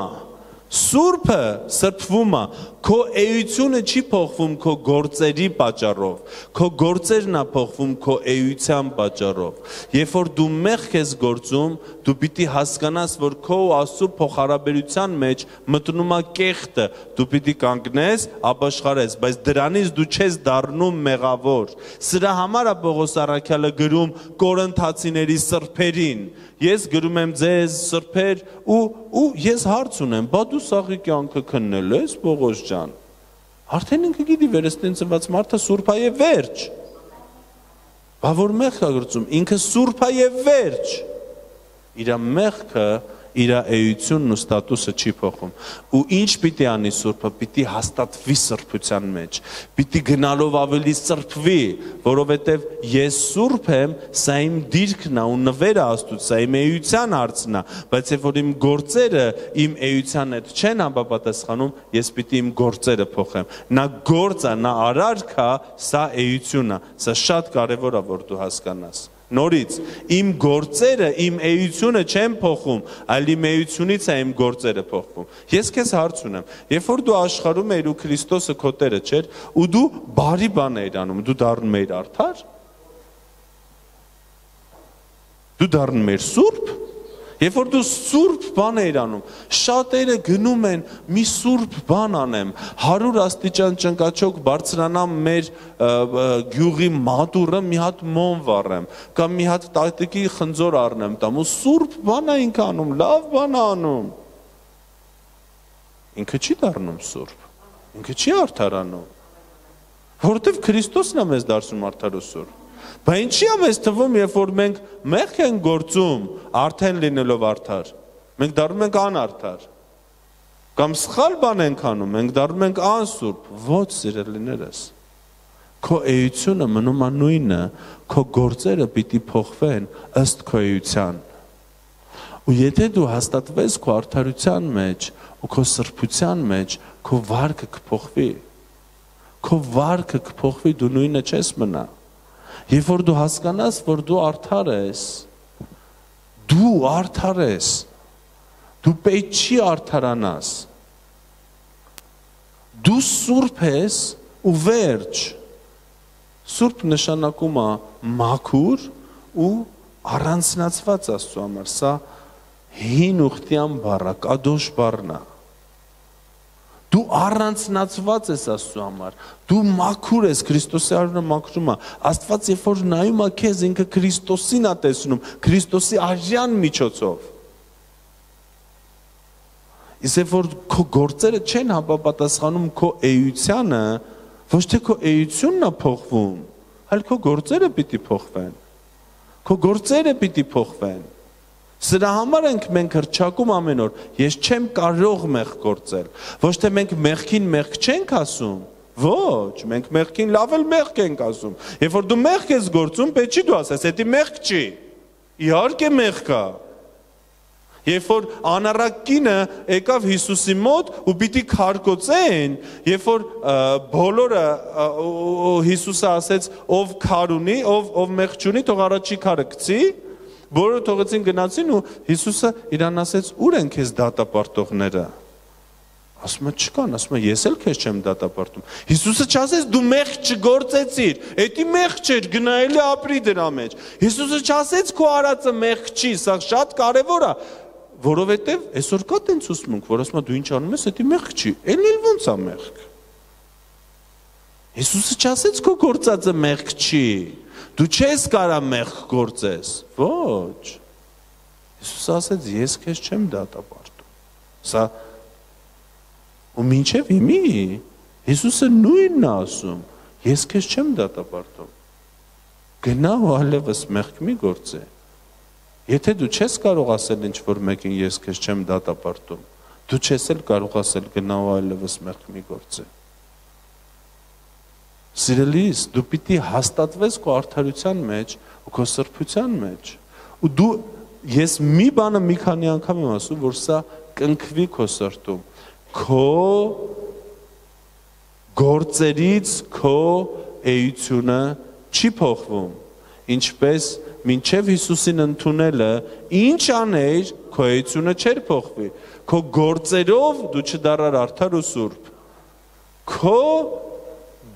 Սուրբը սրբվում է, Քո էությունը չի փոխվում քո գործերի պատճառով, քո գործերն է փոխվում քո էության պատճառով։ Երբ որ դու մեղք ես գործում, դու պիտի հասկանաս, որ քո ու Աստծո փոխհարաբերության մեջ մտնում է կեղտը, դու պիտի կանգնես, ապաշխարես, բայց դրանից դու չես դառնում մեղավոր։ Սրա համար է Պողոս առաքյալը գրում Կորինթացիների սրբերին։ Ես գրում եմ ձեզ սրբեր ու ես հարց ունեմ, բա դու սաղի կյանքը քննել ես, Պողոս ջան։ Արդեն ինքը գիտի վերստին ծնված մարդը սուրբ է եւ վերջ։ Բա որ մեղք է գործում, ինքը սուրբ է եւ վերջ։ Իր մեղքը իր էությունն ու ստատուսը չի փոխում։ Ու ինչ պիտի անի սուրբը, պիտի հաստատվի սրբության մեջ, պիտի գնալով ավելի սրբվի, որովհետև ես սուրբ եմ, սա իմ դիրքն է ու նվերը Աստծուց, սա իմ էության հարցն է, բայց երբ որ իմ գործերը իմ էության հետ չեն համապատասխանում, ես պիտի իմ գործերը փոխեմ։ Նա գործ է, նա արարք է, սա էություն է, սա շատ կարևոր է, որ դու հասկանաս։ Նորից, իմ գործերը, իմ էությունը չեն փոխում, այլ իմ էությունից է իմ գործերը փոխվում։ Ես քեզ հարց ունեմ, երբ որ դու աշխարհում ես ու Քրիստոսը քո Տերը չէր, ու դու բարի բան ես անում, դու դառնում ես արդար։ Դու դառնում ես սուրբ։ Երբ որ դու սուրբ բան ես անում, շատերը գնում են մի սուրբ բան անեմ, 100 աստիճան ճնկաչոք բարձրանամ մեր գյուղի մատուրը մի հատ մոմ վառեմ, կամ մի հատ տատիկի խնձոր առնեմ տամ, ու սուրբ բան է ինքը անում, լավ բան է անում։ Ինքը չի դառնում սուրբ, ինքը չի արդարանում, որովհետև Քրիստոսն է մեզ դարձնում արդար ու սուրբ։ Բա ինչի է մեզ թվում, երբ որ մենք մեղք ենք գործում, արդեն լինելով արդար, մենք դառնում ենք անարդար, կամ սխալ բան ենք անում, մենք դառնում ենք անսուրբ, ոչ սիրելիներս, քո էությունը մնում է նույնը, քո գործերը պիտի փոխվեն ըստ քո էության, ու եթե դու հաստատվես քո արդարության մեջ, ու քո սրբության մեջ, քո վարքը կփոխվի, քո վարքը կփոխվի, դու նույնը չես մնա։ Երբ որ դու հասկանաս, որ դու արդար ես, դու պետք չի արդարանաս, դու սուրբ ես ու վերջ, սուրբ նշանակում է մաքուր ու առանձնացված Աստծո համար, սա հին ուխտյան բառ է, կադոշ բառն է։ Դու առանձնացված ես Աստծո համար, դու մաքուր ես, Քրիստոսի արյունը մաքրում է, Աստված երբ որ նայում է քեզ, ինքը Քրիստոսին է տեսնում, Քրիստոսի արյան միջոցով։ Իսկ երբ որ քո գործերը չեն համապատասխանում քո էությանը, ոչ թե քո էությունն է փոխվում, այլ քո գործերը պիտի փոխվեն։ Քո գործերը պիտի փոխվեն։ Սրա համար ենք մենք հռչակում ամեն օր, ես չեմ կարող մեղք գործել, ոչ թե մենք մեղքին մեղք չենք ասում, ոչ, մենք մեղքին լավ էլ մեղք ենք ասում, երբ որ դու մեղք ես գործում, պետք չի դու ասես, դա մեղք չի, իհարկե մեղք է, երբ որ անառակ կինը եկավ Հիսուսի մոտ ու պիտի քարկոծեն, երբ որ բոլորը Հիսուսը ասեց, ով քար ունի, ով մեղք չունի, թող առաջի քարը գցի, Բոլորը թողեցին գնացին ու Հիսուսը իրան ասեց, ուր են քեզ դատապարտողները։ Ասում է չկան, ասում է ես էլ քեզ չեմ դատապարտում։ Հիսուսը չասեց դու մեղք չգործեցիր, դա մեղք չէր, գնայելի ապրի դրա մեջ։ Հիսուսը չասեց քո արածը մեղք չի, սա շատ կարևոր է, որովհետև այսօր կա տենց ուսմունք, որ ասում է դու ինչ անում ես, դա մեղք չի, էլ ոնց է մեղք։ Հիսուսը չասեց քո գործածը մեղք չի։ Դու չես կարա մեղք գործես, ոչ, Հիսուսը ասեց, ես քեզ չեմ դատապարտում, սա, ու մինչև իմի, Հիսուսը նույնն է ասում, ես քեզ չեմ դատապարտում, գնա ու այլևս մեղք մի գործե, եթե դու չես կարող ասել ինչ-որ մեկին, ես քեզ չեմ դատապարտում, դու չես էլ կարող ասել գնա ու այլևս մեղք մի գործե, Սիրելիս, դու պիտի հաստատվես քո արդարության մեջ ու քո սրբության մեջ։ Ու դու ես մի բանը մի քանի անգամ եմ ասում, որ սա կնքվի քո սրտում։ Քո գործերից քո էությունը չի փոխվում։ Ինչպես մինչև Հիսուսին ընդունելը, ինչ աներ, քո էությունը չէր փոխվի։ Քո գործերով դու չդառար արդար ու սուրբ։ Քո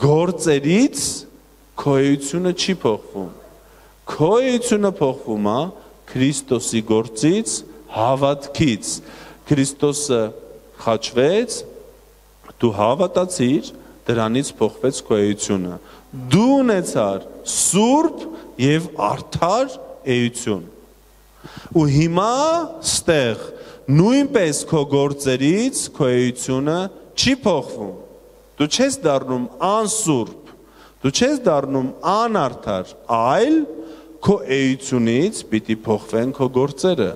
գործերից քո էությունը չի փոխվում։ Քո էությունը փոխվում է Քրիստոսի գործից, հավատքից։ Քրիստոսը խաչվեց, դու հավատացիր, դրանից փոխվեց քո էությունը։ Դու ունեցար սուրբ եւ արդար էություն։ Ու հիմա ստեղ նույնպես քո գործերից քո էությունը չի փոխվում։ Դու չես դառնում անսուրբ, դու չես դառնում անարդար, այլ քո էությունից պիտի փոխվեն քո գործերը։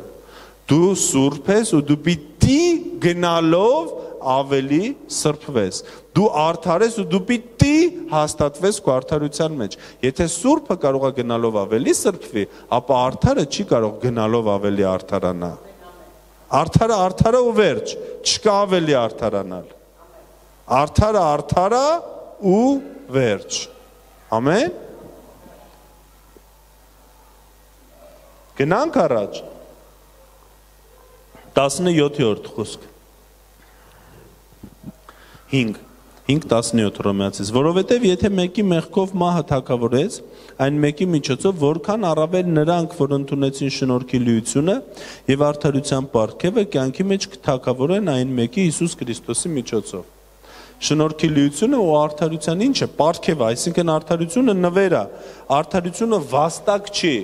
Դու սուրբ ես ու դու պիտի գնալով ավելի սրբվես։ Դու արդար ես ու դու պիտի հաստատվես քո արդարության մեջ։ Եթե սուրբը կարող է գնալով ավելի սրբվի, ապա արդարը չի կարող գնալով ավելի արդարանա։ Արդարը ու վերջ, չկա ավելի արդարանալ։ Արդարը ու վերջ։ Ամեն։ Գնանք առաջ։ 17-րդ խոսք։ 5:17 Հռոմեացիս, որովհետև եթե մեկի մեղքով մահը թագավորեց, այն մեկի միջոցով որքան առավել նրանք, որ ընդունեցին շնորհքի լիությունը եւ արդարության պարգևը, կյանքի մեջ կթագավորեն այն մեկի Հիսուս Քրիստոսի միջոցով։ Շնորհքի լիությունը ու արդարության ինչը պարգևը, այսինքն արդարությունը նվեր է, արդարությունը վաստակ չի,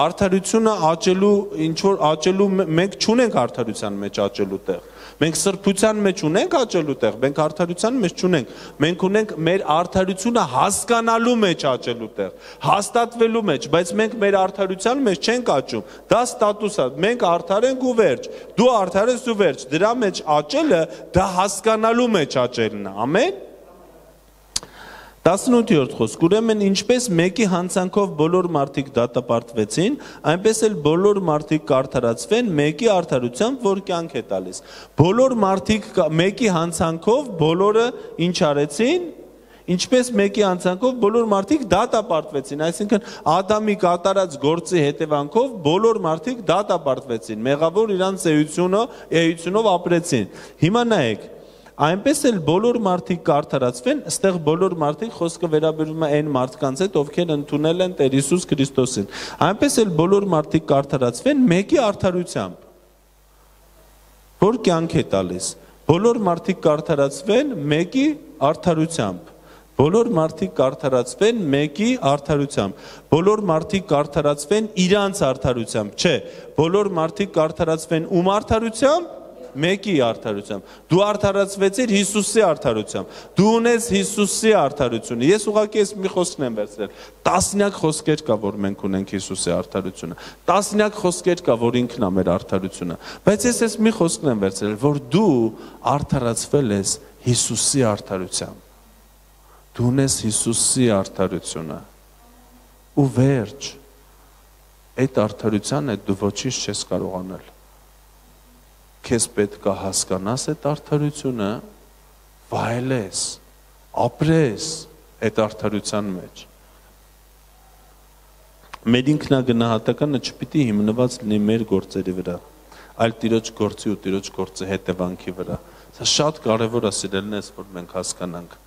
արդարությունը աճելու ինչ որ աճելու մենք չունենք արդարության մեջ աճելու տեղ։ Մենք սրբության մեջ ունենք աճելու տեղ, մենք արդարության մեջ չունենք։ Մենք ունենք մեր արդարությունը հասկանալու մեջ աճելու տեղ, հաստատվելու մեջ, բայց մենք մեր արդարության մեջ չենք աճում։ Դա ստատուս է, մենք արդար ենք ու վերջ։ Դու արդար ես ու վերջ։ Դրա մեջ աճելը դա հասկանալու մեջ աճելն է։ Ամեն։ 18-րդ խոսք, ուրեմն ինչպես մեկի հանցանքով բոլոր մարդիկ դատապարտվեցին, այնպես էլ բոլոր մարդիկ կարդարացվեն մեկի արդարությամբ, որ կյանք է տալիս։ Բոլոր մարդիկ մեկի հանցանքով բոլորը ինչ արեցին, ինչպես մեկի հանցանքով բոլոր մարդիկ դատապարտվեցին, այսինքն Ադամի կատարած գործի հետևանքով բոլոր մարդիկ դատապարտվեցին, մեղավոր իրանց էությունով ապրեցին։ Հիմա նայեք, այնպես էլ բոլոր մարդիկ կարդարացվեն, ստեղ բոլոր մարդիկ խոսքը վերաբերում է այն մարդկանց հետ, ովքեր ընդունել են Տեր Հիսուս Քրիստոսին։ Այնպես էլ բոլոր մարդիկ կարդարացվեն մեկի արդարությամբ, որ կյանք է տալիս։ Բոլոր մարդիկ կարդարացվեն մեկի արդարությամբ։ Բոլոր մարդիկ կարդարացվեն մեկի արդարությամբ։ Բոլոր մարդիկ կարդարացվեն իրանց արդարությամբ, չէ, բոլոր մարդիկ կարդարացվեն ում արդարությամբ։ Մեկի արդարությամբ։ Դու արդարացվեցիր Հիսուսի արդարությամբ։ Դու ունես Հիսուսի արդարությունը։ Ես ուղղակի ես մի խոսքն եմ վերցրել։ Տասնյակ խոսքեր կա, որ մենք ունենք Հիսուսի արդարությունը։ Տասնյակ խոսքեր կա, որ ինքն է մեր արդարությունը։ Բայց ես մի խոսքն եմ վերցրել, որ դու արդարացվել ես Հիսուսի արդարությամբ։ Դու ունես Հիսուսի արդարությունը։ Ու վերջ, այդ արդարության հետ դու ոչինչ չես կարող անել։ Քեզ պետք է հասկանաս այդ արդարությունը, վայելես, ապրես այդ արդարության մեջ։ Մեր ինքնագնահատականը չպիտի հիմնված լինի մեր գործերի վրա, այլ Տիրոջ գործի ու Տիրոջ գործի հետևանքի վրա։ Սա շատ կարևոր է սիրելիներս, որ մենք հասկանանք։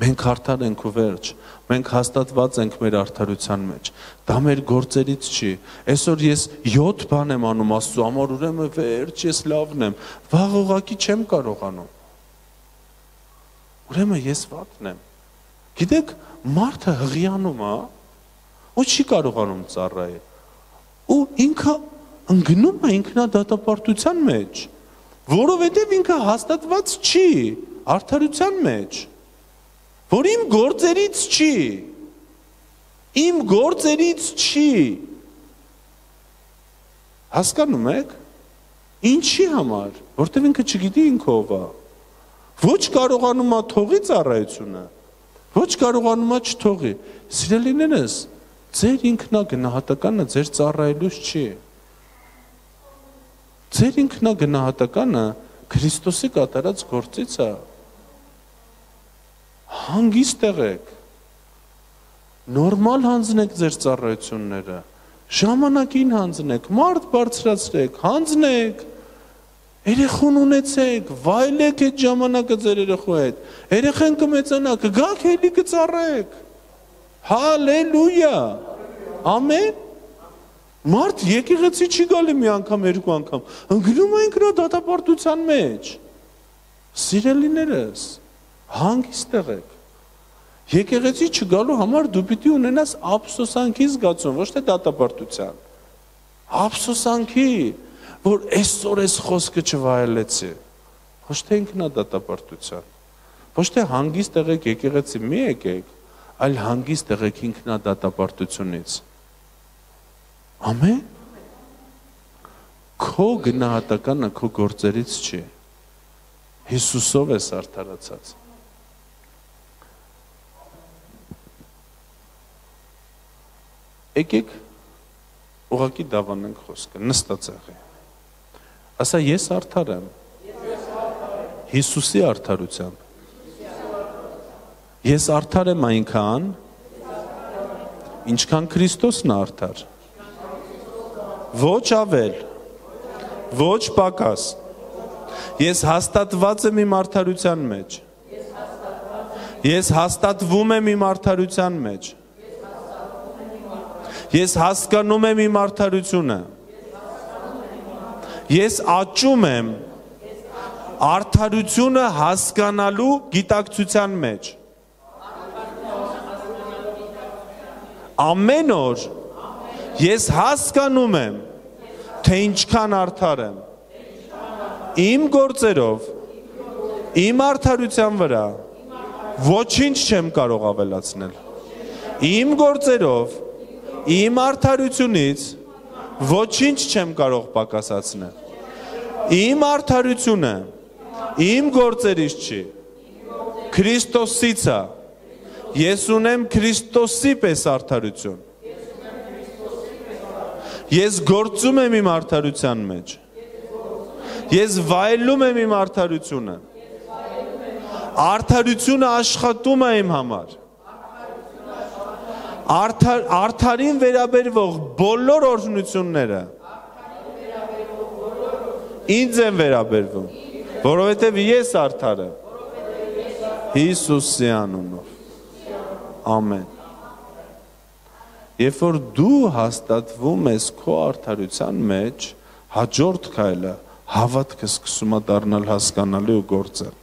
Մենք արդար ենք ու վերջ, մենք հաստատված ենք մեր արդարության մեջ, դա մեր գործերից չի, այսօր ես 7 բան եմ անում Աստծու համար, ուրեմն վերջ ես լավն եմ, վաղ ուղղակի չեմ կարողանում, ուրեմն ես վատն եմ, գիտեք, մարդը հղիանում է, ու չի կարողանում ծառայել, ու ինքը ընկնում է ինքնադատապարտության մեջ, որովհետև ինքը հաստատված չի արդարության մեջ, որ իմ գործերից չի, հասկանում եք, ինչի համար, որտև ինքը չգիտի ինքը ով է, ոչ կարողանում է թողի ծառայությունը, ոչ կարողանում է չթողի, սիրելիներս, ձեր ինքնագնահատականը ձեր ծառայելուց չի, ձեր ինքնագնահատականը Քրիստոսի կատարած գործից է, հանգիստ եղեք, նորմալ հանձնեք ձեր ծառայությունները, ժամանակին հանձնեք, մարդ բարձրացրեք, հանձնեք, Երեխուն ունեցեք, վայելեք այդ ժամանակը ձեր երեխու հետ։ Երեխան կմեծանա, կգաք էլի կծառայեք։ Հալելույա։ Ամեն։ Մարդ եկեղեցի չի գալի մի անգամ, երկու անգամ։ Ընկնում ենք նրա դատապարտության մեջ։ Սիրելիներս, հանգիստ եղեք։ Եկեղեցի չգալու համար դու պիտի ունենաս ափսոսանքի զգացում, ոչ թե դատապարտության։ Ափսոսանքի, որ այսօր այս խոսքը չվայելեցի։ Ոչ թե ինքնադատապարտության։ Ոչ թե հանգիստ եղեք եկեղեցի մի եկեք, այլ հանգիստ եղեք ինքնադատապարտությունից։ Ամեն։ Քո գնահատականը քո գործերից չի։ Հիսուսով ես արդարացած։ Եկեք ուղղակի դավանենք խոսքը, նստած եղի։ Ասա ես արդար եմ։ Հիսուսի արդարությամբ։ Ես արդար եմ այնքան, ինչքան Քրիստոսն է արդար։ Ոչ ավել, ոչ պակաս։ Ես հաստատված եմ իմ արդարության մեջ։ Ես հաստատվում եմ իմ արդարության մեջ։ Ես հասկանում եմ իմ արդարությունը։ Ես աճում եմ արդարությունը հասկանալու գիտակցության մեջ։ Ամեն օր ես հասկանում եմ, թե ինչքան արդար եմ։ Իմ գործերով, իմ արդարության վրա ոչինչ չեմ կարող ավելացնել։ Իմ գործերով, իմ արդարությունից ոչինչ չեմ կարող պակասացնել։ Իմ արդարությունը իմ գործերից չի, Քրիստոսից է։ Ես ունեմ Քրիստոսի պես արդարություն։ Ես գործում եմ իմ արդարության մեջ։ Ես վայելում եմ իմ արդարությունը։ Արդարությունը աշխատում է իմ համար։ Արդարին վերաբերվող բոլոր օրհնությունները ինձ են վերաբերվում, որովհետև ես արդար եմ Հիսուսի անունով։ Ամեն։ Երբ որ դու հաստատվում ես քո արդարության մեջ, հաջորդ քայլը հավատքը սկսում է դառնալ հասկանալի ու գործել։